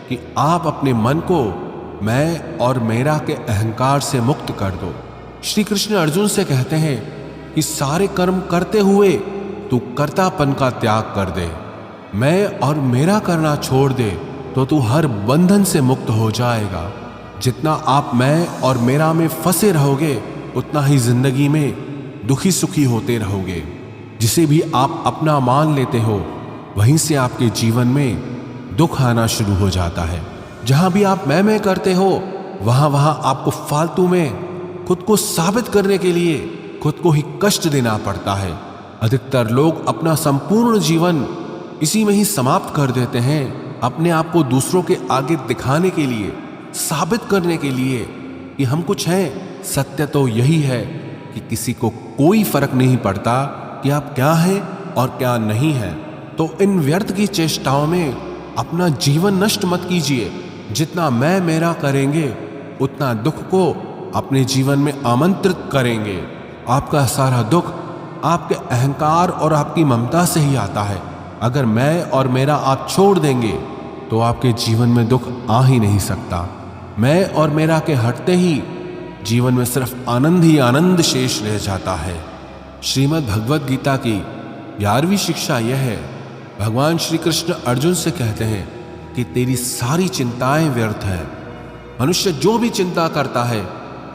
कि आप अपने मन को मैं और मेरा के अहंकार से मुक्त कर दो। श्री कृष्ण अर्जुन से कहते हैं कि सारे कर्म करते हुए तू कर्तापन का त्याग कर दे, मैं और मेरा करना छोड़ दे तो तू हर बंधन से मुक्त हो जाएगा। जितना आप मैं और मेरा में फंसे रहोगे उतना ही जिंदगी में दुखी सुखी होते रहोगे। जिसे भी आप अपना मान लेते हो वहीं से आपके जीवन में दुख आना शुरू हो जाता है। जहां भी आप मैं करते हो वहां आपको फालतू में खुद को साबित करने के लिए खुद को ही कष्ट देना पड़ता है। अधिकतर लोग अपना संपूर्ण जीवन इसी में ही समाप्त कर देते हैं, अपने आप को दूसरों के आगे दिखाने के लिए, साबित करने के लिए कि हम कुछ हैं। सत्य तो यही है कि किसी को कोई फर्क नहीं पड़ता कि आप क्या हैं और क्या नहीं हैं। तो इन व्यर्थ की चेष्टाओं में अपना जीवन नष्ट मत कीजिए। जितना मैं मेरा करेंगे उतना दुख को अपने जीवन में आमंत्रित करेंगे। आपका सारा दुख आपके अहंकार और आपकी ममता से ही आता है। अगर मैं और मेरा आप छोड़ देंगे तो आपके जीवन में दुख आ ही नहीं सकता। मैं और मेरा के हटते ही जीवन में सिर्फ आनंद ही आनंद शेष रह जाता है। श्रीमद् भगवद गीता की 11वीं शिक्षा यह है, भगवान श्री कृष्ण अर्जुन से कहते हैं कि तेरी सारी चिंताएं व्यर्थ है। मनुष्य जो भी चिंता करता है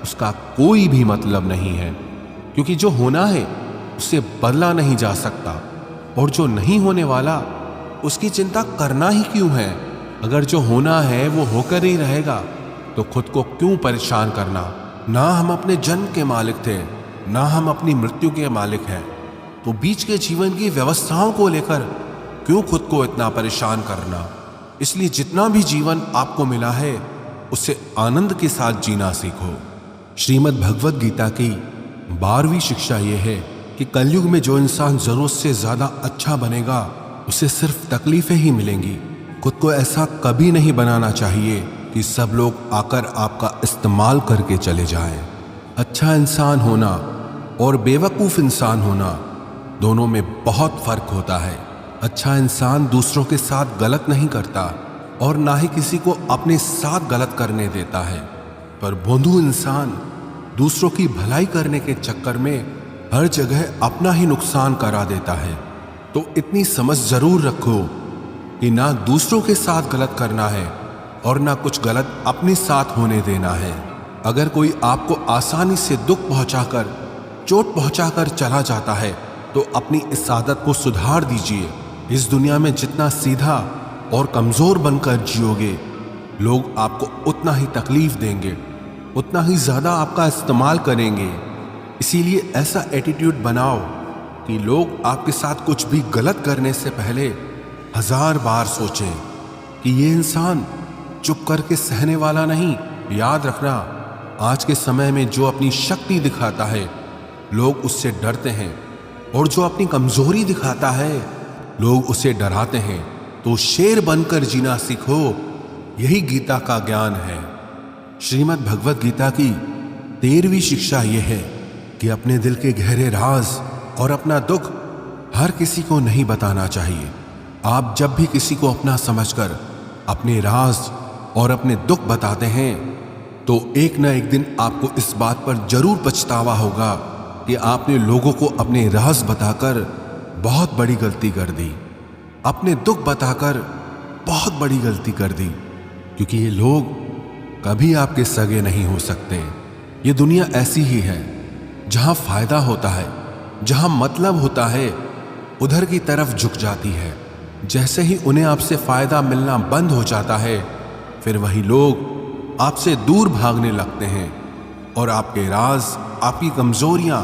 उसका कोई भी मतलब नहीं है, क्योंकि जो होना है उससे बदला नहीं जा सकता, और जो नहीं होने वाला उसकी चिंता करना ही क्यों है। अगर जो होना है वो होकर ही रहेगा तो खुद को क्यों परेशान करना। ना हम अपने जन्म के मालिक थे, ना हम अपनी मृत्यु के मालिक हैं, तो बीच के जीवन की व्यवस्थाओं को लेकर क्यों खुद को इतना परेशान करना। इसलिए जितना भी जीवन आपको मिला है उसे आनंद के साथ जीना सीखो। श्रीमद् भगवद गीता की 12वीं शिक्षा यह है कि कलयुग में जो इंसान जरूरत से ज्यादा अच्छा बनेगा उसे सिर्फ तकलीफें ही मिलेंगी। खुद को ऐसा कभी नहीं बनाना चाहिए कि सब लोग आकर आपका इस्तेमाल करके चले जाएं। अच्छा इंसान होना और बेवकूफ़ इंसान होना दोनों में बहुत फर्क होता है। अच्छा इंसान दूसरों के साथ गलत नहीं करता और ना ही किसी को अपने साथ गलत करने देता है, पर भोंदू इंसान दूसरों की भलाई करने के चक्कर में हर जगह अपना ही नुकसान करा देता है। तो इतनी समझ जरूर रखो कि ना दूसरों के साथ गलत करना है और ना कुछ गलत अपने साथ होने देना है। अगर कोई आपको आसानी से दुख पहुंचाकर, चोट पहुंचाकर चला जाता है तो अपनी इस आदत को सुधार दीजिए। इस दुनिया में जितना सीधा और कमजोर बनकर जियोगे, लोग आपको उतना ही तकलीफ देंगे, उतना ही ज्यादा आपका इस्तेमाल करेंगे। इसीलिए ऐसा एटीट्यूड बनाओ कि लोग आपके साथ कुछ भी गलत करने से पहले 1000 बार सोचें कि ये इंसान चुप करके सहने वाला नहीं। याद रखना, आज के समय में जो अपनी शक्ति दिखाता है लोग उससे डरते हैं, और जो अपनी कमजोरी दिखाता है लोग उसे डराते हैं। तो शेर बनकर जीना सीखो, यही गीता का ज्ञान है। श्रीमद् भगवद गीता की 13वीं शिक्षा यह है कि अपने दिल के गहरे राज और अपना दुख हर किसी को नहीं बताना चाहिए। आप जब भी किसी को अपना समझकर अपने राज और अपने दुख बताते हैं तो एक न एक दिन आपको इस बात पर जरूर पछतावा होगा कि आपने लोगों को अपने राज बताकर बहुत बड़ी गलती कर दी, अपने दुख बताकर बहुत बड़ी गलती कर दी, क्योंकि ये लोग कभी आपके सगे नहीं हो सकते। ये दुनिया ऐसी ही है, जहां फायदा होता है, जहां मतलब होता है, उधर की तरफ झुक जाती है। जैसे ही उन्हें आपसे फायदा मिलना बंद हो जाता है, फिर वही लोग आपसे दूर भागने लगते हैं और आपके राज, आपकी कमजोरियां,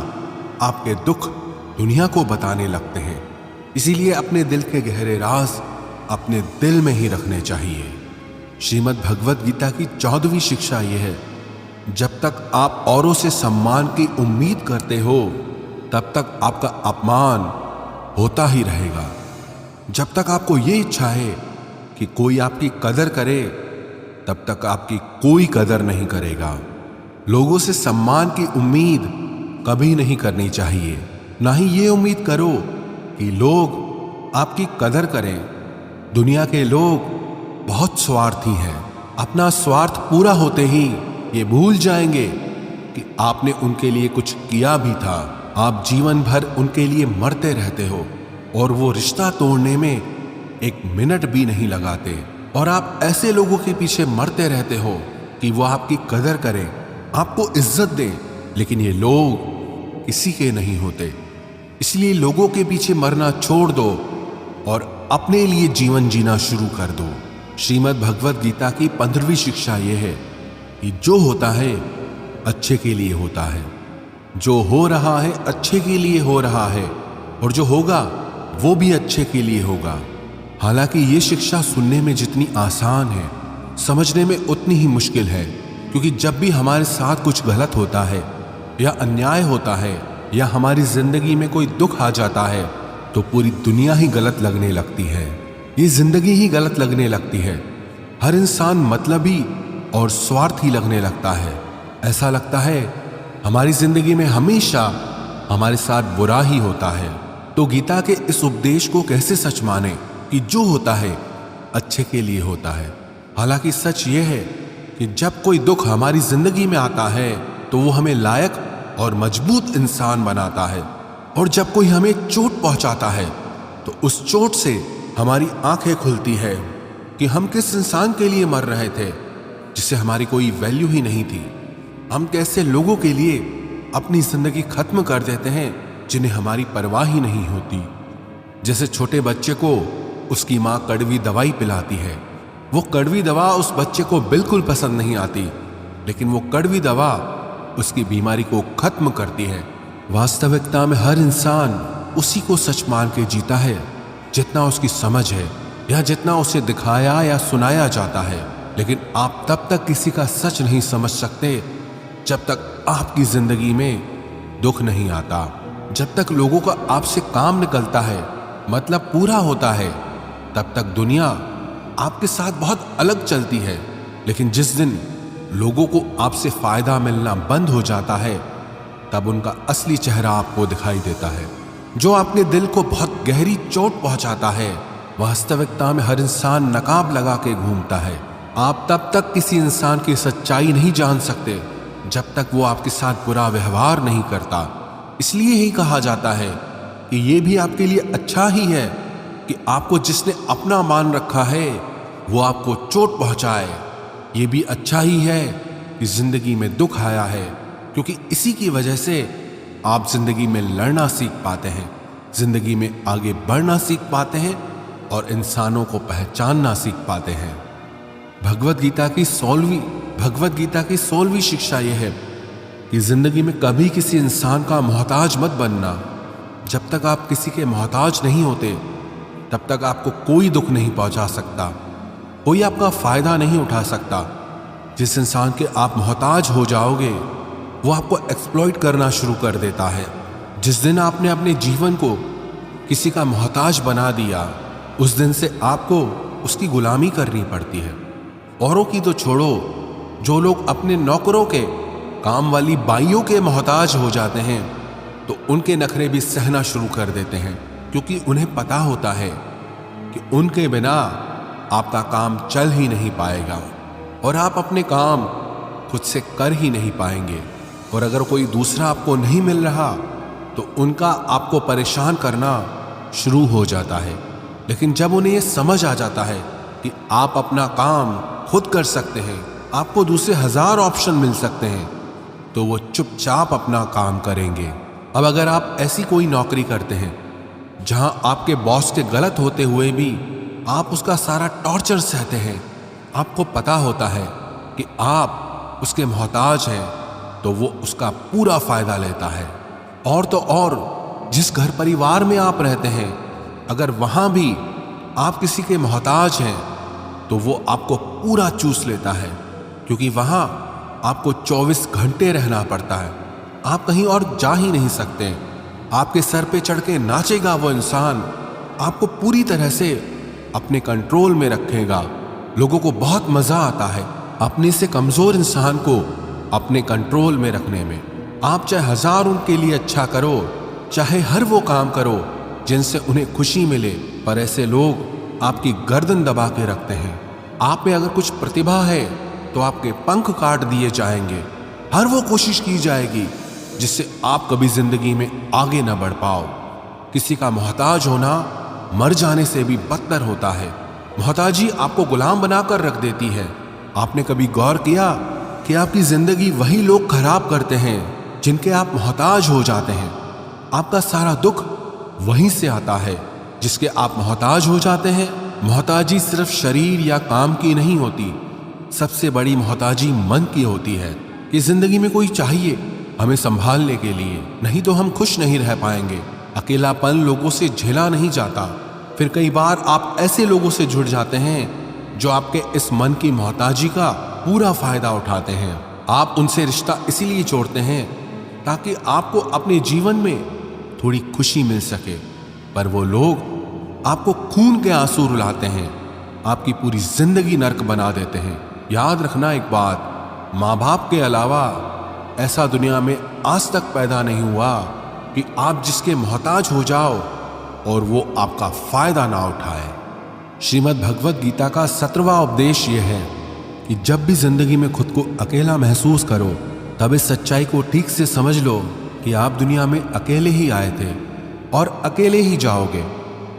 आपके दुख दुनिया को बताने लगते हैं। इसीलिए अपने दिल के गहरे राज अपने दिल में ही रखने चाहिए। श्रीमद् भगवद गीता की 14वीं शिक्षा यह है, जब तक आप औरों से सम्मान की उम्मीद करते हो तब तक आपका अपमान होता ही रहेगा। जब तक आपको ये इच्छा है कि कोई आपकी कदर करे तब तक आपकी कोई कदर नहीं करेगा। लोगों से सम्मान की उम्मीद कभी नहीं करनी चाहिए। ना ही ये उम्मीद करो कि लोग आपकी कदर करें। दुनिया के लोग बहुत स्वार्थी हैं। अपना स्वार्थ पूरा होते ही ये भूल जाएंगे कि आपने उनके लिए कुछ किया भी था। आप जीवन भर उनके लिए मरते रहते हो और वो रिश्ता तोड़ने में एक मिनट भी नहीं लगाते। और आप ऐसे लोगों के पीछे मरते रहते हो कि वो आपकी कदर करें, आपको इज्जत दें, लेकिन ये लोग किसी के नहीं होते। इसलिए लोगों के पीछे मरना छोड़ दो और अपने लिए जीवन जीना शुरू कर दो। श्रीमद् भगवद गीता की 15वीं शिक्षा यह है कि जो होता है अच्छे के लिए होता है, जो हो रहा है अच्छे के लिए हो रहा है, और जो होगा वो भी अच्छे के लिए होगा। हालांकि ये शिक्षा सुनने में जितनी आसान है, समझने में उतनी ही मुश्किल है, क्योंकि जब भी हमारे साथ कुछ गलत होता है या अन्याय होता है या हमारी जिंदगी में कोई दुख आ जाता है तो पूरी दुनिया ही गलत लगने लगती है। ये जिंदगी ही गलत लगने लगती है। हर इंसान मतलबी और स्वार्थी लगने लगता है। ऐसा लगता है हमारी जिंदगी में हमेशा हमारे साथ बुरा ही होता है। तो गीता के इस उपदेश को कैसे सच माने कि जो होता है अच्छे के लिए होता है। हालांकि सच ये है कि जब कोई दुख हमारी जिंदगी में आता है तो वो हमें लायक और मजबूत इंसान बनाता है, और जब कोई हमें चोट पहुंचाता है तो उस चोट से हमारी आंखें खुलती है कि हम किस इंसान के लिए मर रहे थे जिसे हमारी कोई वैल्यू ही नहीं थी। हम कैसे लोगों के लिए अपनी जिंदगी खत्म कर देते हैं जिन्हें हमारी परवाह ही नहीं होती। जैसे छोटे बच्चे को उसकी माँ कड़वी दवाई पिलाती है, वो कड़वी दवा उस बच्चे को बिल्कुल पसंद नहीं आती, लेकिन वो कड़वी दवा उसकी बीमारी को खत्म करती है। वास्तविकता में हर इंसान उसी को सच मान के जीता है जितना उसकी समझ है या जितना उसे दिखाया या सुनाया जाता है। लेकिन आप तब तक किसी का सच नहीं समझ सकते जब तक आपकी जिंदगी में दुख नहीं आता, जब तक लोगों का आपसे काम निकलता है, मतलब पूरा होता है, तब तक दुनिया आपके साथ बहुत अलग चलती है। लेकिन जिस दिन लोगों को आपसे फायदा मिलना बंद हो जाता है, तब उनका असली चेहरा आपको दिखाई देता है, जो आपके दिल को बहुत गहरी चोट पहुंचाता है। वास्तविकता में हर इंसान नकाब लगा के घूमता है। आप तब तक किसी इंसान की सच्चाई नहीं जान सकते जब तक वो आपके साथ बुरा व्यवहार नहीं करता। इसलिए ही कहा जाता है कि ये भी आपके लिए अच्छा ही है कि आपको जिसने अपना मान रखा है वो आपको चोट पहुंचाए। ये भी अच्छा ही है कि जिंदगी में दुख आया है, क्योंकि इसी की वजह से आप जिंदगी में लड़ना सीख पाते हैं, जिंदगी में आगे बढ़ना सीख पाते हैं और इंसानों को पहचानना सीख पाते हैं। भगवत गीता की 16वीं शिक्षा यह है कि जिंदगी में कभी किसी इंसान का मोहताज मत बनना। जब तक आप किसी के मोहताज नहीं होते तब तक आपको कोई दुख नहीं पहुंचा सकता, कोई आपका फायदा नहीं उठा सकता। जिस इंसान के आप मोहताज हो जाओगे वो आपको एक्सप्लॉइट करना शुरू कर देता है। जिस दिन आपने अपने जीवन को किसी का मोहताज बना दिया, उस दिन से आपको उसकी गुलामी करनी पड़ती है। औरों की तो छोड़ो, जो लोग अपने नौकरों के, काम वाली बाइयों के मोहताज हो जाते हैं तो उनके नखरे भी सहना शुरू कर देते हैं, क्योंकि उन्हें पता होता है कि उनके बिना आपका काम चल ही नहीं पाएगा और आप अपने काम खुद से कर ही नहीं पाएंगे। और अगर कोई दूसरा आपको नहीं मिल रहा तो उनका आपको परेशान करना शुरू हो जाता है। लेकिन जब उन्हें यह समझ आ जाता है कि आप अपना काम खुद कर सकते हैं, आपको दूसरे 1000 ऑप्शन मिल सकते हैं, तो वो चुपचाप अपना काम करेंगे। अब अगर आप ऐसी कोई नौकरी करते हैं जहां आपके बॉस के गलत होते हुए भी आप उसका सारा टॉर्चर सहते हैं, आपको पता होता है कि आप उसके मोहताज हैं, तो वो उसका पूरा फायदा लेता है। और तो और जिस घर परिवार में आप रहते हैं, अगर वहां भी आप किसी के मोहताज हैं तो वो आपको पूरा चूस लेता है, क्योंकि वहां आपको 24 घंटे रहना पड़ता है, आप कहीं और जा ही नहीं सकते। आपके सर पे चढ़ के नाचेगा वो इंसान, आपको पूरी तरह से अपने कंट्रोल में रखेगा। लोगों को बहुत मजा आता है अपने से कमजोर इंसान को अपने कंट्रोल में रखने में। आप चाहे 1000 उनके लिए अच्छा करो, चाहे हर वो काम करो जिनसे उन्हें खुशी मिले, पर ऐसे लोग आपकी गर्दन दबा के रखते हैं। आप में अगर कुछ प्रतिभा है तो आपके पंख काट दिए जाएंगे। हर वो कोशिश की जाएगी जिससे आप कभी जिंदगी में आगे न बढ़ पाओ। किसी का मोहताज होना मर जाने से भी बदतर होता है। मोहताजी आपको गुलाम बनाकर रख देती है। आपने कभी गौर किया कि आपकी जिंदगी वही लोग खराब करते हैं जिनके आप मोहताज हो जाते हैं। आपका सारा दुख वहीं से आता है जिसके आप मोहताज हो जाते हैं। मोहताजी सिर्फ शरीर या काम की नहीं होती, सबसे बड़ी मोहताजी मन की होती है कि जिंदगी में कोई चाहिए हमें संभालने के लिए, नहीं तो हम खुश नहीं रह पाएंगे। अकेलापन लोगों से झेला नहीं जाता। फिर कई बार आप ऐसे लोगों से जुड़ जाते हैं जो आपके इस मन की मोहताजी का पूरा फायदा उठाते हैं। आप उनसे रिश्ता इसीलिए जोड़ते हैं ताकि आपको अपने जीवन में थोड़ी खुशी मिल सके, पर वो लोग आपको खून के आंसू रुलाते हैं, आपकी पूरी जिंदगी नर्क बना देते हैं। याद रखना एक बात, माँ बाप के अलावा ऐसा दुनिया में आज तक पैदा नहीं हुआ कि आप जिसके मोहताज हो जाओ और वो आपका फायदा ना उठाए। श्रीमद् भगवत गीता का 17वां उपदेश यह है कि जब भी जिंदगी में खुद को अकेला महसूस करो, तब इस सच्चाई को ठीक से समझ लो कि आप दुनिया में अकेले ही आए थे और अकेले ही जाओगे।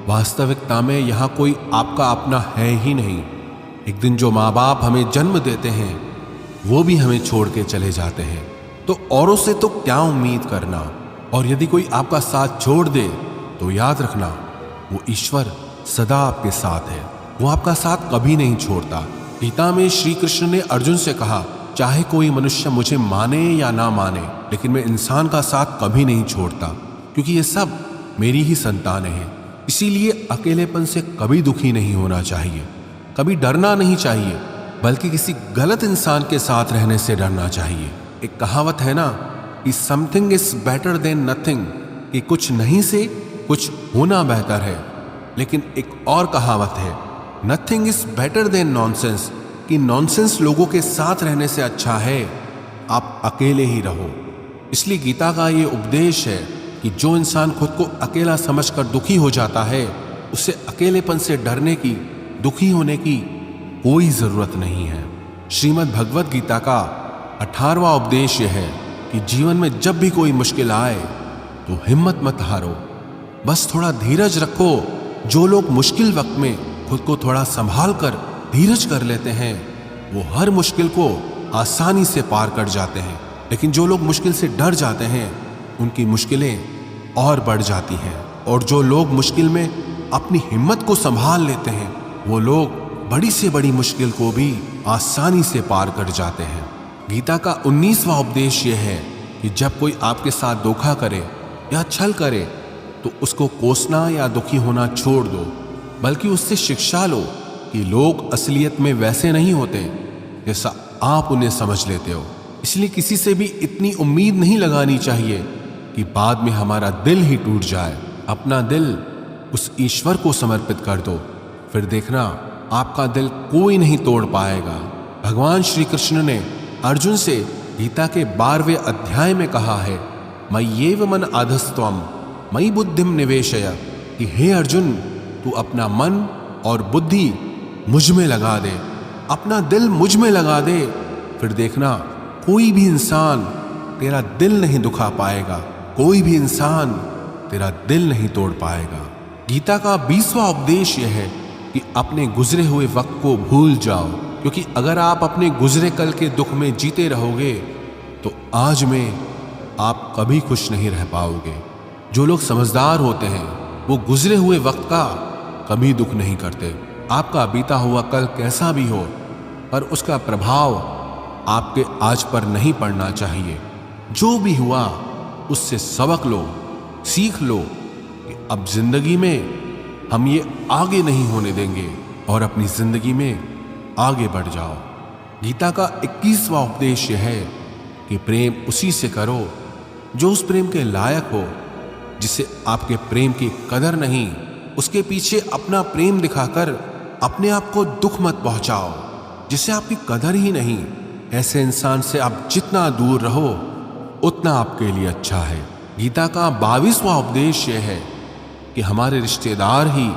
वास्तविकता में यहाँ कोई आपका अपना है ही नहीं। एक दिन जो माँ बाप हमें जन्म देते हैं वो भी हमें छोड़ के चले जाते हैं, तो औरों से तो क्या उम्मीद करना। और यदि कोई आपका साथ छोड़ दे तो याद रखना वो ईश्वर सदा आपके साथ है, वो आपका साथ कभी नहीं छोड़ता। गीता में श्री कृष्ण ने अर्जुन से कहा चाहे कोई मनुष्य मुझे माने या ना माने, लेकिन मैं इंसान का साथ कभी नहीं छोड़ता, क्योंकि ये सब मेरी ही संतानें हैं। इसीलिए अकेलेपन से कभी दुखी नहीं होना चाहिए, कभी डरना नहीं चाहिए, बल्कि किसी गलत इंसान के साथ रहने से डरना चाहिए। एक कहावत है ना कि something is better than nothing, कि कुछ नहीं से कुछ होना बेहतर है। लेकिन एक और कहावत है, nothing is better than nonsense, कि नॉनसेंस लोगों के साथ रहने से अच्छा है आप अकेले ही रहो। इसलिए गीता का ये उपदेश है कि जो इंसान खुद को अकेला समझकर दुखी हो जाता है, उसे अकेलेपन से डरने की, दुखी होने की कोई जरूरत नहीं है। श्रीमद् भगवत गीता का 18वां उपदेश यह है कि जीवन में जब भी कोई मुश्किल आए तो हिम्मत मत हारो, बस थोड़ा धीरज रखो। जो लोग मुश्किल वक्त में खुद को थोड़ा संभाल कर धीरज कर लेते हैं, वो हर मुश्किल को आसानी से पार कर जाते हैं। लेकिन जो लोग मुश्किल से डर जाते हैं, उनकी मुश्किलें और बढ़ जाती हैं। और जो लोग मुश्किल में अपनी हिम्मत को संभाल लेते हैं, वो लोग बड़ी से बड़ी मुश्किल को भी आसानी से पार कर जाते हैं। गीता का 19वां उपदेश यह है कि जब कोई आपके साथ धोखा करे या छल करे तो उसको कोसना या दुखी होना छोड़ दो, बल्कि उससे शिक्षा लो कि लोग असलियत में वैसे नहीं होते जैसा आप उन्हें समझ लेते हो। इसलिए किसी से भी इतनी उम्मीद नहीं लगानी चाहिए कि बाद में हमारा दिल ही टूट जाए। अपना दिल उस ईश्वर को समर्पित कर दो, फिर देखना आपका दिल कोई नहीं तोड़ पाएगा। भगवान श्री कृष्ण ने अर्जुन से गीता के 12वें अध्याय में कहा है, मय्येव मन आधस्त्वम मयि बुद्धिम निवेशय, कि हे अर्जुन, तू अपना मन और बुद्धि मुझ में लगा दे, अपना दिल मुझ में लगा दे, फिर देखना कोई भी इंसान तेरा दिल नहीं दुखा पाएगा, कोई भी इंसान तेरा दिल नहीं तोड़ पाएगा। गीता का 20वां उपदेश यह है कि अपने गुजरे हुए वक्त को भूल जाओ, क्योंकि अगर आप अपने गुजरे कल के दुख में जीते रहोगे तो आज में आप कभी खुश नहीं रह पाओगे। जो लोग समझदार होते हैं वो गुजरे हुए वक्त का कभी दुख नहीं करते। आपका बीता हुआ कल कैसा भी हो, पर उसका प्रभाव आपके आज पर नहीं पड़ना चाहिए। जो भी हुआ उससे सबक लो, सीख लो कि अब जिंदगी में हम ये आगे नहीं होने देंगे और अपनी जिंदगी में आगे बढ़ जाओ। गीता का 21वां उपदेश यह है कि प्रेम उसी से करो जो उस प्रेम के लायक हो। जिसे आपके प्रेम की कदर नहीं, उसके पीछे अपना प्रेम दिखाकर अपने आप को दुख मत पहुंचाओ। जिसे आपकी कदर ही नहीं, ऐसे इंसान से आप जितना दूर रहो उतना आपके लिए अच्छा है। गीता का 22वां उपदेश यह है कि हमारे रिश्तेदार ही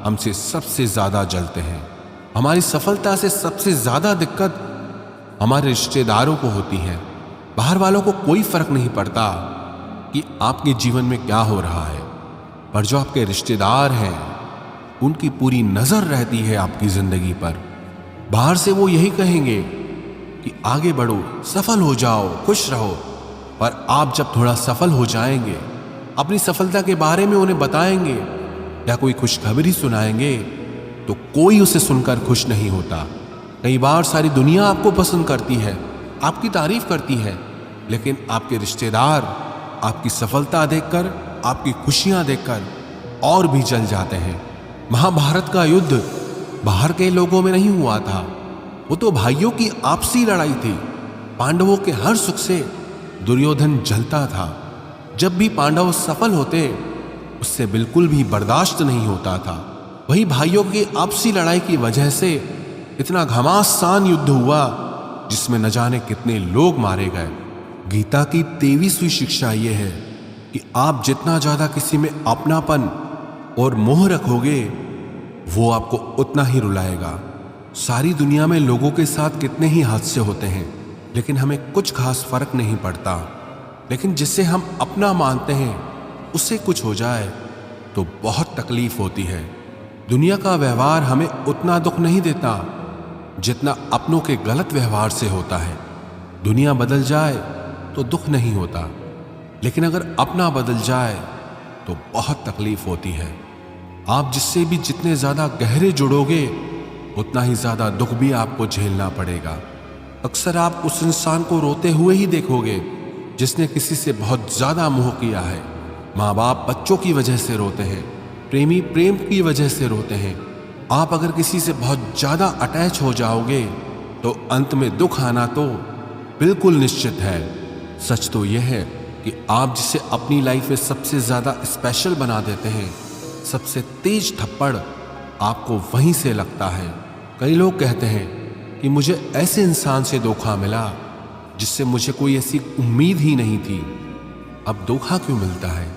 हमसे सबसे ज्यादा जलते हैं। हमारी सफलता से सबसे ज्यादा दिक्कत हमारे रिश्तेदारों को होती है। बाहर वालों को कोई फर्क नहीं पड़ता कि आपके जीवन में क्या हो रहा है, पर जो आपके रिश्तेदार हैं उनकी पूरी नजर रहती है आपकी जिंदगी पर। बाहर से वो यही कहेंगे कि आगे बढ़ो, सफल हो जाओ, खुश रहो, पर आप जब थोड़ा सफल हो जाएंगे, अपनी सफलता के बारे में उन्हें बताएंगे या कोई खुशखबरी सुनाएंगे तो कोई उसे सुनकर खुश नहीं होता। कई बार सारी दुनिया आपको पसंद करती है, आपकी तारीफ करती है, लेकिन आपके रिश्तेदार आपकी सफलता देखकर, आपकी खुशियां देखकर और भी जल जाते हैं। महाभारत का युद्ध बाहर के लोगों में नहीं हुआ था, वो तो भाइयों की आपसी लड़ाई थी। पांडवों के हर सुख से दुर्योधन जलता था। जब भी पांडव सफल होते उससे बिल्कुल भी बर्दाश्त नहीं होता था। वही भाइयों की आपसी लड़ाई की वजह से इतना घमासान युद्ध हुआ जिसमें न जाने कितने लोग मारे गए। गीता की 23वीं शिक्षा यह है कि आप जितना ज्यादा किसी में अपनापन और मोह रखोगे वो आपको उतना ही रुलाएगा। सारी दुनिया में लोगों के साथ कितने ही हादसे होते हैं, लेकिन हमें कुछ खास फर्क नहीं पड़ता। लेकिन जिसे हम अपना मानते हैं उससे कुछ हो जाए तो बहुत तकलीफ होती है। दुनिया का व्यवहार हमें उतना दुख नहीं देता जितना अपनों के गलत व्यवहार से होता है। दुनिया बदल जाए तो दुख नहीं होता, लेकिन अगर अपना बदल जाए तो बहुत तकलीफ होती है। आप जिससे भी जितने ज्यादा गहरे जुड़ोगे उतना ही ज्यादा दुख भी आपको झेलना पड़ेगा। अक्सर आप उस इंसान को रोते हुए ही देखोगे जिसने किसी से बहुत ज्यादा मोह किया है। माँ बाप बच्चों की वजह से रोते हैं, प्रेमी प्रेम की वजह से रोते हैं। आप अगर किसी से बहुत ज्यादा अटैच हो जाओगे तो अंत में दुख आना तो बिल्कुल निश्चित है। सच तो यह है कि आप जिसे अपनी लाइफ में सबसे ज्यादा स्पेशल बना देते हैं, सबसे तेज थप्पड़ आपको वहीं से लगता है। कई लोग कहते हैं कि मुझे ऐसे इंसान से धोखा मिला जिससे मुझे कोई ऐसी उम्मीद ही नहीं थी। अब धोखा क्यों मिलता है?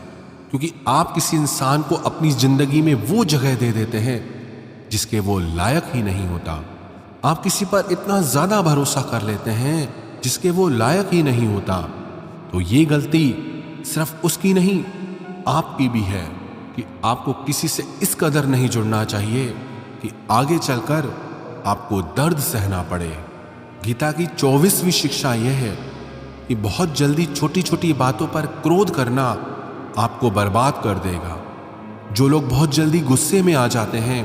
क्योंकि आप किसी इंसान को अपनी जिंदगी में वो जगह दे देते हैं जिसके वो लायक ही नहीं होता। आप किसी पर इतना ज्यादा भरोसा कर लेते हैं जिसके वो लायक ही नहीं होता। तो ये गलती सिर्फ उसकी नहीं, आपकी भी है कि आपको किसी से इस कदर नहीं जुड़ना चाहिए कि आगे चलकर आपको दर्द सहना पड़े। गीता की 24वीं शिक्षा यह है कि बहुत जल्दी छोटी छोटी बातों पर क्रोध करना आपको बर्बाद कर देगा। जो लोग बहुत जल्दी गुस्से में आ जाते हैं,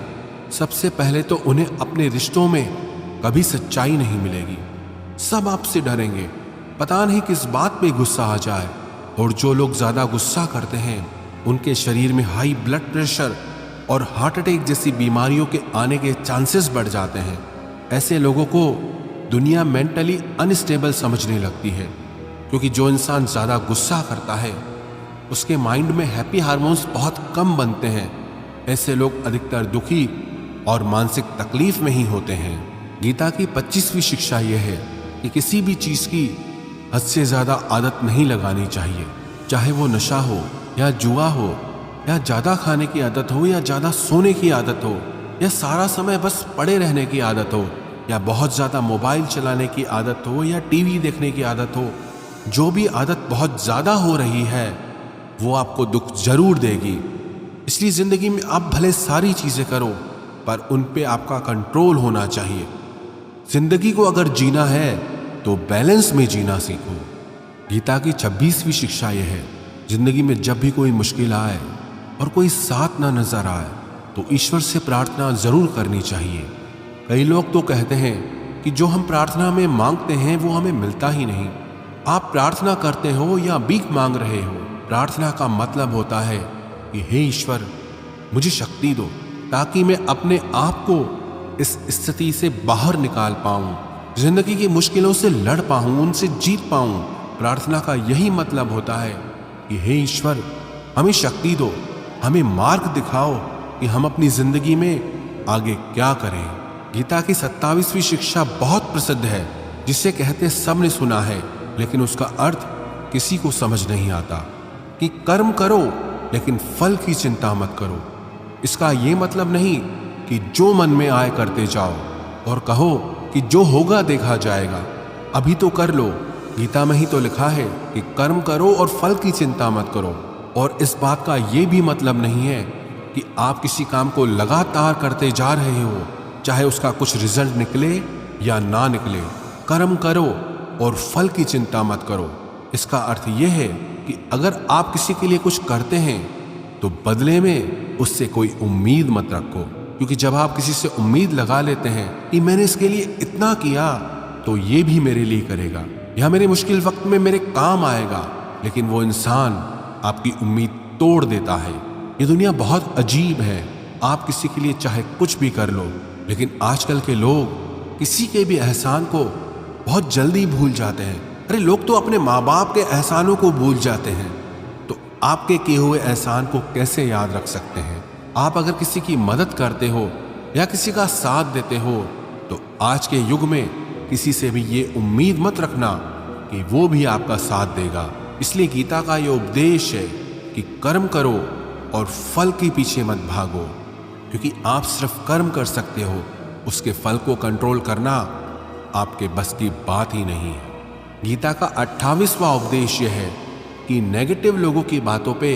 सबसे पहले तो उन्हें अपने रिश्तों में कभी सच्चाई नहीं मिलेगी। सब आपसे डरेंगे, पता नहीं किस बात पे गुस्सा आ जाए। और जो लोग ज्यादा गुस्सा करते हैं, उनके शरीर में हाई ब्लड प्रेशर और हार्ट अटैक जैसी बीमारियों के आने के चांसेस बढ़ जाते हैं। ऐसे लोगों को दुनिया मेंटली अनस्टेबल समझने लगती है, क्योंकि जो इंसान ज्यादा गुस्सा करता है उसके माइंड में हैप्पी हार्मोन्स बहुत कम बनते हैं। ऐसे लोग अधिकतर दुखी और मानसिक तकलीफ में ही होते हैं। गीता की 25वीं शिक्षा यह है कि किसी भी चीज की हद से ज्यादा आदत नहीं लगानी चाहिए, चाहे वो नशा हो या जुआ हो या ज्यादा खाने की आदत हो या ज्यादा सोने की आदत हो या सारा समय बस पड़े रहने की आदत हो या बहुत ज्यादा मोबाइल चलाने की आदत हो या टीवी देखने की आदत हो। जो भी आदत बहुत ज्यादा हो रही है वो आपको दुख जरूर देगी। इसलिए जिंदगी में आप भले सारी चीजें करो, पर उन पे आपका कंट्रोल होना चाहिए। जिंदगी को अगर जीना है तो बैलेंस में जीना सीखो। गीता की 26वीं शिक्षा यह है, जिंदगी में जब भी कोई मुश्किल आए और कोई साथ ना नजर आए तो ईश्वर से प्रार्थना जरूर करनी चाहिए। कई लोग तो कहते हैं कि जो हम प्रार्थना में मांगते हैं वो हमें मिलता ही नहीं। आप प्रार्थना करते हो या भीख मांग रहे हो, प्रार्थना का मतलब होता है कि हे ईश्वर, मुझे शक्ति दो ताकि मैं अपने आप को इस स्थिति से बाहर निकाल पाऊं, जिंदगी की मुश्किलों से लड़ पाऊं, उनसे जीत पाऊं। प्रार्थना का यही मतलब होता है कि हे ईश्वर, हमें शक्ति दो, हमें मार्ग दिखाओ कि हम अपनी जिंदगी में आगे क्या करें। गीता की 27वीं शिक्षा बहुत प्रसिद्ध है, जिसे कहते सबने सुना है, लेकिन उसका अर्थ किसी को समझ नहीं आता कि कर्म करो लेकिन फल की चिंता मत करो। इसका यह मतलब नहीं कि जो मन में आए करते जाओ और कहो कि जो होगा देखा जाएगा, अभी तो कर लो। गीता में ही तो लिखा है कि कर्म करो और फल की चिंता मत करो। और इस बात का यह भी मतलब नहीं है कि आप किसी काम को लगातार करते जा रहे हो, चाहे उसका कुछ रिजल्ट निकले या ना निकले। कर्म करो और फल की चिंता मत करो। इसका अर्थ यह है कि अगर आप किसी के लिए कुछ करते हैं तो बदले में उससे कोई उम्मीद मत रखो, क्योंकि जब आप किसी से उम्मीद लगा लेते हैं कि मैंने इसके लिए इतना किया तो ये भी मेरे लिए करेगा या मेरे मुश्किल वक्त में मेरे काम आएगा, लेकिन वो इंसान आपकी उम्मीद तोड़ देता है। ये दुनिया बहुत अजीब है। आप किसी के लिए चाहे कुछ भी कर लो, लेकिन आजकल के लोग किसी के भी एहसान को बहुत जल्दी भूल जाते हैं। अरे लोग तो अपने माँ बाप के एहसानों को भूल जाते हैं, तो आपके किए हुए एहसान को कैसे याद रख सकते हैं। आप अगर किसी की मदद करते हो या किसी का साथ देते हो तो आज के युग में किसी से भी ये उम्मीद मत रखना कि वो भी आपका साथ देगा। इसलिए गीता का ये उपदेश है कि कर्म करो और फल के पीछे मत भागो, क्योंकि आप सिर्फ कर्म कर सकते हो, उसके फल को कंट्रोल करना आपके बस की बात ही नहीं है। गीता का 28वां उपदेश यह है कि नेगेटिव लोगों की बातों पे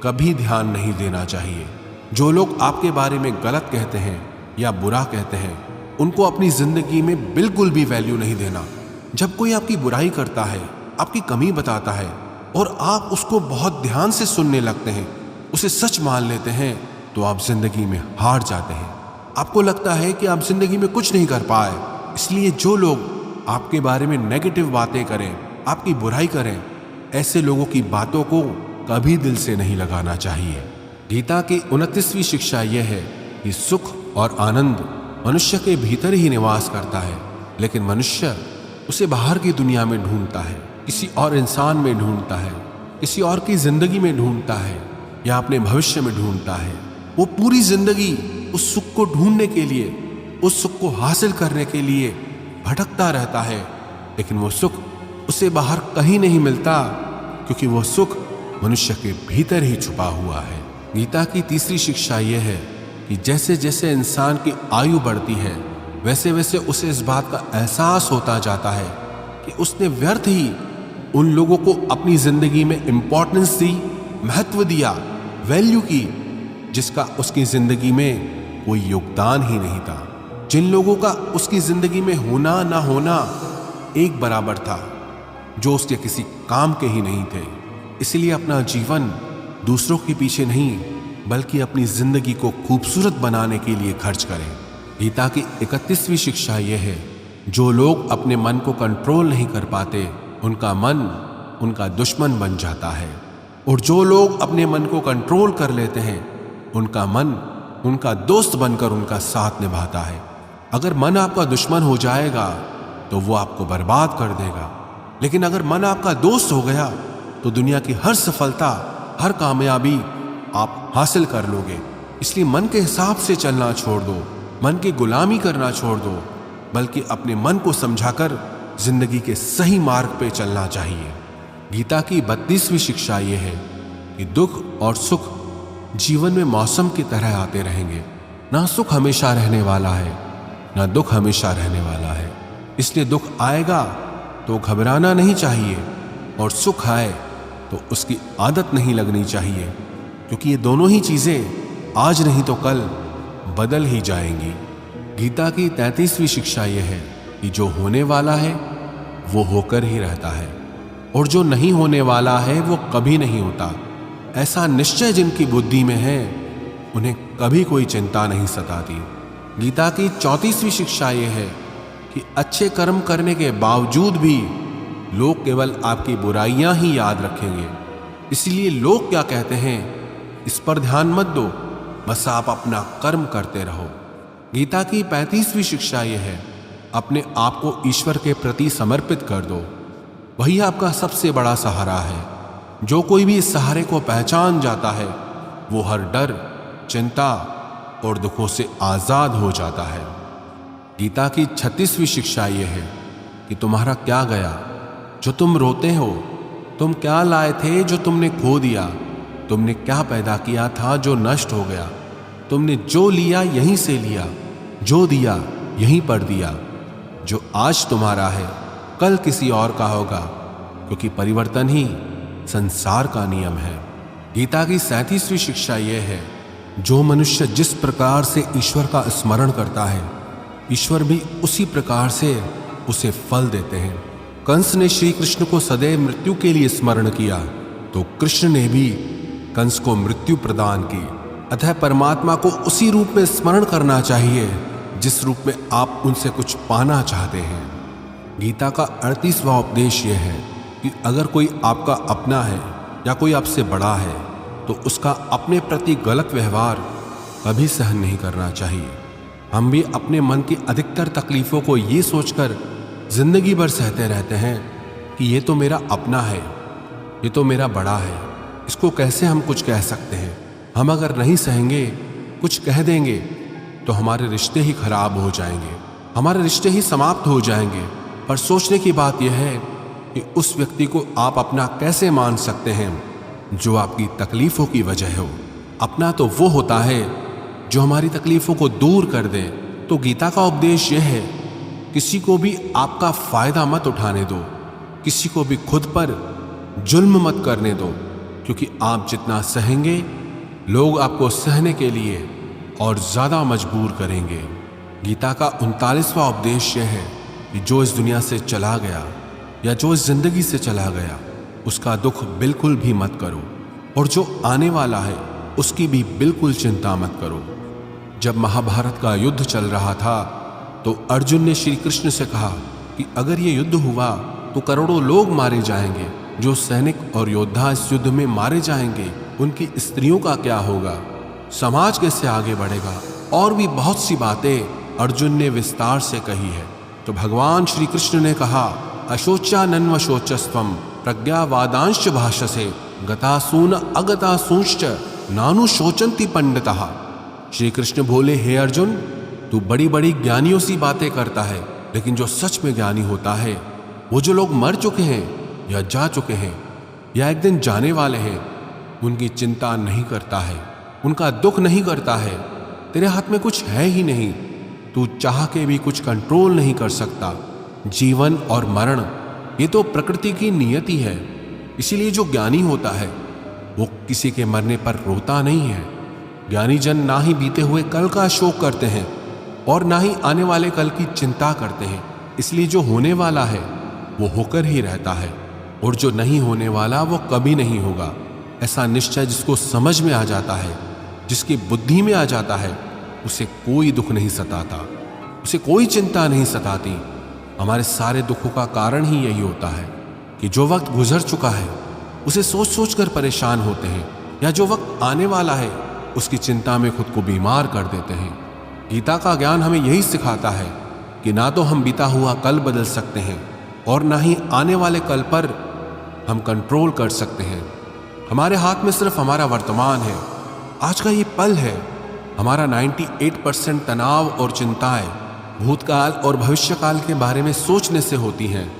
कभी ध्यान नहीं देना चाहिए। जो लोग आपके बारे में गलत कहते हैं या बुरा कहते हैं, उनको अपनी जिंदगी में बिल्कुल भी वैल्यू नहीं देना। जब कोई आपकी बुराई करता है, आपकी कमी बताता है और आप उसको बहुत ध्यान से सुनने लगते हैं, उसे सच मान लेते हैं, तो आप जिंदगी में हार जाते हैं। आपको लगता है कि आप जिंदगी में कुछ नहीं कर पाए। इसलिए जो लोग आपके बारे में नेगेटिव बातें करें, आपकी बुराई करें, ऐसे लोगों की बातों को कभी दिल से नहीं लगाना चाहिए। गीता की 29वीं शिक्षा यह है कि सुख और आनंद मनुष्य के भीतर ही निवास करता है, लेकिन मनुष्य उसे बाहर की दुनिया में ढूंढता है, किसी और इंसान में ढूंढता है, किसी और की जिंदगी में ढूंढता है, या अपने भविष्य में ढूंढता है। वो पूरी जिंदगी उस सुख को ढूंढने के लिए, उस सुख को हासिल करने के लिए भटकता रहता है, लेकिन वो सुख उसे बाहर कहीं नहीं मिलता, क्योंकि वो सुख मनुष्य के भीतर ही छुपा हुआ है। गीता की 3री शिक्षा यह है कि जैसे जैसे इंसान की आयु बढ़ती है, वैसे वैसे उसे इस बात का एहसास होता जाता है कि उसने व्यर्थ ही उन लोगों को अपनी जिंदगी में इंपॉर्टेंस दी, महत्व दिया, वैल्यू की, जिसका उसकी जिंदगी में कोई योगदान ही नहीं था, जिन लोगों का उसकी जिंदगी में होना ना होना एक बराबर था, जो उसके किसी काम के ही नहीं थे। इसलिए अपना जीवन दूसरों के पीछे नहीं, बल्कि अपनी जिंदगी को खूबसूरत बनाने के लिए खर्च करें। गीता की 31वीं शिक्षा यह है, जो लोग अपने मन को कंट्रोल नहीं कर पाते, उनका मन उनका दुश्मन बन जाता है, और जो लोग अपने मन को कंट्रोल कर लेते हैं, उनका मन उनका दोस्त बनकर उनका साथ निभाता है। अगर मन आपका दुश्मन हो जाएगा तो वो आपको बर्बाद कर देगा, लेकिन अगर मन आपका दोस्त हो गया तो दुनिया की हर सफलता, हर कामयाबी आप हासिल कर लोगे। इसलिए मन के हिसाब से चलना छोड़ दो, मन की गुलामी करना छोड़ दो, बल्कि अपने मन को समझाकर जिंदगी के सही मार्ग पे चलना चाहिए। गीता की 32वीं शिक्षा यह है कि दुख और सुख जीवन में मौसम की तरह आते रहेंगे। ना सुख हमेशा रहने वाला है, ना दुख हमेशा रहने वाला है। इसलिए दुख आएगा तो घबराना नहीं चाहिए, और सुख आए तो उसकी आदत नहीं लगनी चाहिए, क्योंकि ये दोनों ही चीजें आज नहीं तो कल बदल ही जाएंगी। गीता की 33वीं शिक्षा यह है कि जो होने वाला है वो होकर ही रहता है, और जो नहीं होने वाला है वो कभी नहीं होता। ऐसा निश्चय जिनकी बुद्धि में है, उन्हें कभी कोई चिंता नहीं सताती। गीता की 34वीं शिक्षा यह है कि अच्छे कर्म करने के बावजूद भी लोग केवल आपकी बुराइयां ही याद रखेंगे। इसलिए लोग क्या कहते हैं, इस पर ध्यान मत दो, बस आप अपना कर्म करते रहो। गीता की 35वीं शिक्षा यह है, अपने आप को ईश्वर के प्रति समर्पित कर दो, वही आपका सबसे बड़ा सहारा है। जो कोई भी इस सहारे को पहचान जाता है, वो हर डर, चिंता और दुखों से आजाद हो जाता है। गीता की 36वीं शिक्षा यह है कि तुम्हारा क्या गया जो तुम रोते हो, तुम क्या लाए थे जो तुमने खो दिया, तुमने क्या पैदा किया था जो नष्ट हो गया, तुमने जो लिया यहीं से लिया, जो दिया यहीं पर दिया। जो आज तुम्हारा है कल किसी और का होगा, क्योंकि परिवर्तन ही संसार का नियम है। गीता की 37वीं शिक्षा यह है, जो मनुष्य जिस प्रकार से ईश्वर का स्मरण करता है, ईश्वर भी उसी प्रकार से उसे फल देते हैं। कंस ने श्री कृष्ण को सदैव मृत्यु के लिए स्मरण किया, तो कृष्ण ने भी कंस को मृत्यु प्रदान की। अतः परमात्मा को उसी रूप में स्मरण करना चाहिए जिस रूप में आप उनसे कुछ पाना चाहते हैं। गीता का 38वां उपदेश यह है कि अगर कोई आपका अपना है या कोई आपसे बड़ा है, तो उसका अपने प्रति गलत व्यवहार कभी सहन नहीं करना चाहिए। हम भी अपने मन की अधिकतर तकलीफों को ये सोचकर जिंदगी भर सहते रहते हैं कि ये तो मेरा अपना है, ये तो मेरा बड़ा है, इसको कैसे हम कुछ कह सकते हैं। हम अगर नहीं सहेंगे, कुछ कह देंगे, तो हमारे रिश्ते ही खराब हो जाएंगे, हमारे रिश्ते ही समाप्त हो जाएंगे। पर सोचने की बात यह है कि उस व्यक्ति को आप अपना कैसे मान सकते हैं जो आपकी तकलीफों की वजह हो। अपना तो वो होता है जो हमारी तकलीफों को दूर कर दे। तो गीता का उपदेश यह है, किसी को भी आपका फायदा मत उठाने दो, किसी को भी खुद पर जुल्म मत करने दो, क्योंकि आप जितना सहेंगे, लोग आपको सहने के लिए और ज्यादा मजबूर करेंगे। गीता का 39वां उपदेश यह है कि जो इस दुनिया से चला गया या जो इस जिंदगी से चला गया, उसका दुख बिल्कुल भी मत करो, और जो आने वाला है उसकी भी बिल्कुल चिंता मत करो। जब महाभारत का युद्ध चल रहा था, तो अर्जुन ने श्री कृष्ण से कहा कि अगर ये युद्ध हुआ तो करोड़ों लोग मारे जाएंगे। जो सैनिक और योद्धा इस युद्ध में मारे जाएंगे उनकी स्त्रियों का क्या होगा, समाज कैसे आगे बढ़ेगा, और भी बहुत सी बातें अर्जुन ने विस्तार से कही है। तो भगवान श्री कृष्ण ने कहा, अशोच्यानन्व शोचस्त्वम प्रज्ञावादांश भाषसे गतासून अगतासूंश्च नानु शोचंति पंडितः। श्री कृष्ण बोले, हे अर्जुन, तू बड़ी बड़ी ज्ञानियों सी बातें करता है, लेकिन जो सच में ज्ञानी होता है वो जो लोग मर चुके हैं या जा चुके हैं या एक दिन जाने वाले हैं, उनकी चिंता नहीं करता है, उनका दुख नहीं करता है। तेरे हाथ में कुछ है ही नहीं, तू चाह के भी कुछ कंट्रोल नहीं कर सकता। जीवन और मरण ये तो प्रकृति की नियति है। इसीलिए जो ज्ञानी होता है वो किसी के मरने पर रोता नहीं है। ज्ञानी जन ना ही बीते हुए कल का शोक करते हैं और ना ही आने वाले कल की चिंता करते हैं। इसलिए जो होने वाला है वो होकर ही रहता है, और जो नहीं होने वाला वो कभी नहीं होगा। ऐसा निश्चय जिसको समझ में आ जाता है, जिसकी बुद्धि में आ जाता है, उसे कोई दुख नहीं सताता, उसे कोई चिंता नहीं सताती। हमारे सारे दुखों का कारण ही यही होता है कि जो वक्त गुजर चुका है उसे सोच सोच कर परेशान होते हैं, या जो वक्त आने वाला है उसकी चिंता में खुद को बीमार कर देते हैं। गीता का ज्ञान हमें यही सिखाता है कि ना तो हम बीता हुआ कल बदल सकते हैं और ना ही आने वाले कल पर हम कंट्रोल कर सकते हैं। हमारे हाथ में सिर्फ हमारा वर्तमान है, आज का ये पल है। हमारा 98% तनाव और चिंताएं भूतकाल और भविष्यकाल के बारे में सोचने से होती हैं।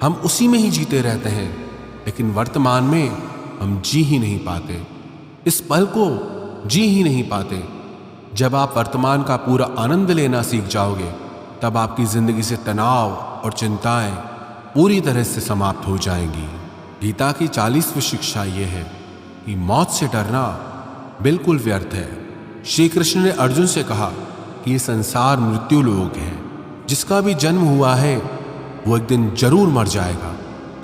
हम उसी में ही जीते रहते हैं, लेकिन वर्तमान में हम जी ही नहीं पाते, इस पल को जी ही नहीं पाते। जब आप वर्तमान का पूरा आनंद लेना सीख जाओगे, तब आपकी जिंदगी से तनाव और चिंताएं पूरी तरह से समाप्त हो जाएंगी। गीता की 40वीं शिक्षा यह है कि मौत से डरना बिल्कुल व्यर्थ है। श्री कृष्ण ने अर्जुन से कहा कि ये संसार मृत्यु लोक है। जिसका भी जन्म हुआ है वो एक दिन जरूर मर जाएगा।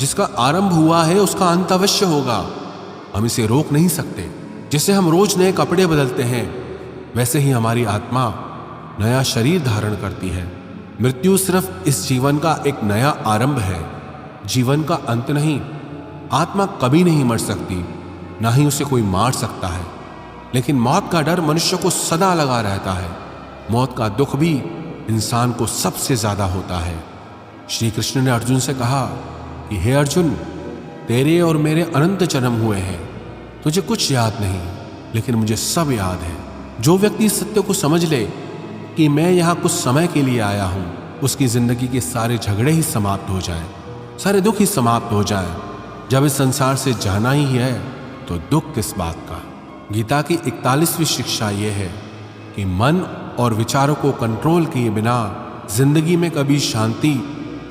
जिसका आरंभ हुआ है उसका अंत अवश्य होगा। हम इसे रोक नहीं सकते। जैसे हम रोज नए कपड़े बदलते हैं, वैसे ही हमारी आत्मा नया शरीर धारण करती है। मृत्यु सिर्फ इस जीवन का एक नया आरंभ है, जीवन का अंत नहीं। आत्मा कभी नहीं मर सकती, ना ही उसे कोई मार सकता है, लेकिन मौत का डर मनुष्य को सदा लगा रहता है। मौत का दुख भी इंसान को सबसे ज्यादा होता है। श्री कृष्ण ने अर्जुन से कहा कि हे अर्जुन, तेरे और मेरे अनंत जन्म हुए हैं, तुझे कुछ याद नहीं, लेकिन मुझे सब याद है। जो व्यक्ति इस सत्य को समझ ले कि मैं यहाँ कुछ समय के लिए आया हूँ, उसकी जिंदगी के सारे झगड़े ही समाप्त हो जाएं, सारे दुख ही समाप्त हो जाएं। जब इस संसार से जाना ही है तो दुख किस बात का। गीता की 41वीं शिक्षा यह है कि मन और विचारों को कंट्रोल किए बिना जिंदगी में कभी शांति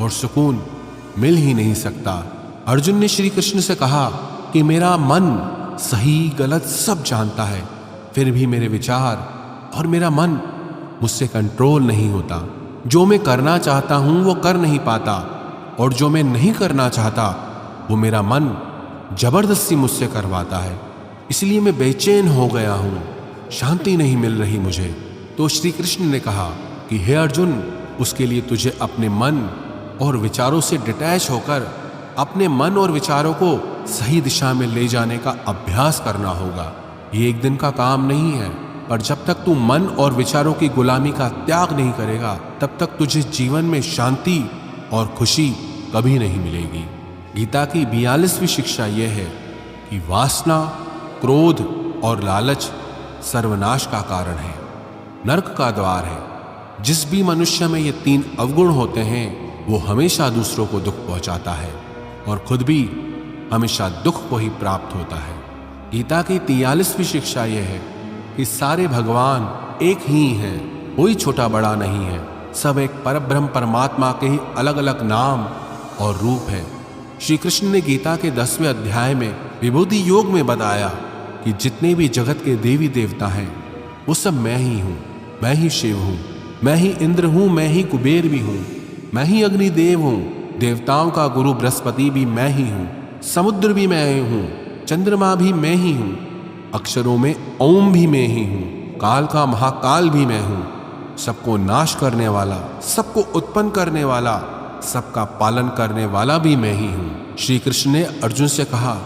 और सुकून मिल ही नहीं सकता। अर्जुन ने श्री कृष्ण से कहा कि मेरा मन सही गलत सब जानता है, फिर भी मेरे विचार और मेरा मन मुझसे कंट्रोल नहीं होता। जो मैं करना चाहता हूं वो कर नहीं पाता, और जो मैं नहीं करना चाहता वो मेरा मन जबरदस्ती मुझसे करवाता है। इसलिए मैं बेचैन हो गया हूं, शांति नहीं मिल रही मुझे। तो श्री कृष्ण ने कहा कि हे अर्जुन, उसके लिए तुझे अपने मन और विचारों से डिटैच होकर अपने मन और विचारों को सही दिशा में ले जाने का अभ्यास करना होगा। ये एक दिन का काम नहीं है, पर जब तक तू मन और विचारों की गुलामी का त्याग नहीं करेगा, तब तक तुझे जीवन में शांति और खुशी कभी नहीं मिलेगी। गीता की 42वीं शिक्षा यह है कि वासना, क्रोध और लालच सर्वनाश का कारण है, नरक का द्वार है। जिस भी मनुष्य में ये 3 अवगुण होते हैं वो हमेशा दूसरों को दुख पहुंचाता है और खुद भी हमेशा दुख को ही प्राप्त होता है। गीता की 43वीं शिक्षा यह है कि सारे भगवान एक ही हैं, कोई छोटा बड़ा नहीं है। सब एक परब्रह्म परमात्मा के ही अलग अलग नाम और रूप है। श्री कृष्ण ने गीता के 10वें अध्याय में विभूति योग में बताया कि जितने भी जगत के देवी देवता हैं वो सब मैं ही हूँ। मैं ही शिव हूँ, मैं ही इंद्र हूँ, मैं ही कुबेर भी हूँ, मैं ही अग्निदेव हूँ, देवताओं का गुरु बृहस्पति भी मैं ही हूँ, समुद्र भी मैं ही हूँ, चंद्रमा भी मैं ही हूँ, अक्षरों में ओम भी मैं ही हूँ, काल का महाकाल भी मैं हूँ। सबको नाश करने वाला, सबको उत्पन्न करने वाला, सबका पालन करने वाला भी मैं ही हूँ। श्री कृष्ण ने अर्जुन से कहा,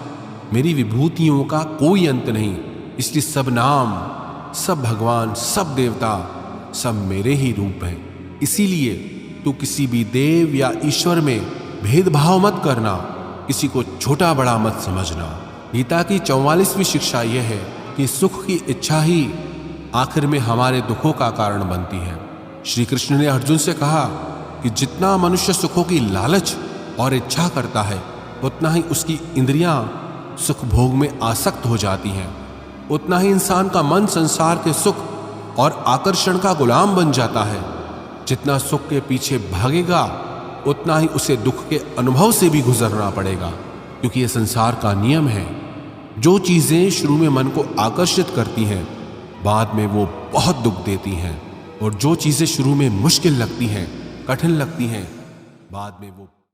मेरी विभूतियों का कोई अंत नहीं, इसलिए सब नाम, सब भगवान, सब देवता, सब मेरे ही रूप हैं। इसीलिए तू किसी भी देव या ईश्वर में भेदभाव मत करना, किसी को छोटा बड़ा मत समझना। गीता की 44वीं शिक्षा यह है कि सुख की इच्छा ही आखिर में हमारे दुखों का कारण बनती है। श्री कृष्ण ने अर्जुन से कहा कि जितना मनुष्य सुखों की लालच और इच्छा करता है, उतना ही उसकी इंद्रियां सुख भोग में आसक्त हो जाती हैं, उतना ही इंसान का मन संसार के सुख और आकर्षण का गुलाम बन जाता है। जितना सुख के पीछे भागेगा, उतना ही उसे दुख के अनुभव से भी गुजरना पड़ेगा, क्योंकि यह संसार का नियम है। जो चीजें शुरू में मन को आकर्षित करती हैं, बाद में वो बहुत दुख देती हैं, और जो चीजें शुरू में मुश्किल लगती हैं, कठिन लगती हैं, बाद में वो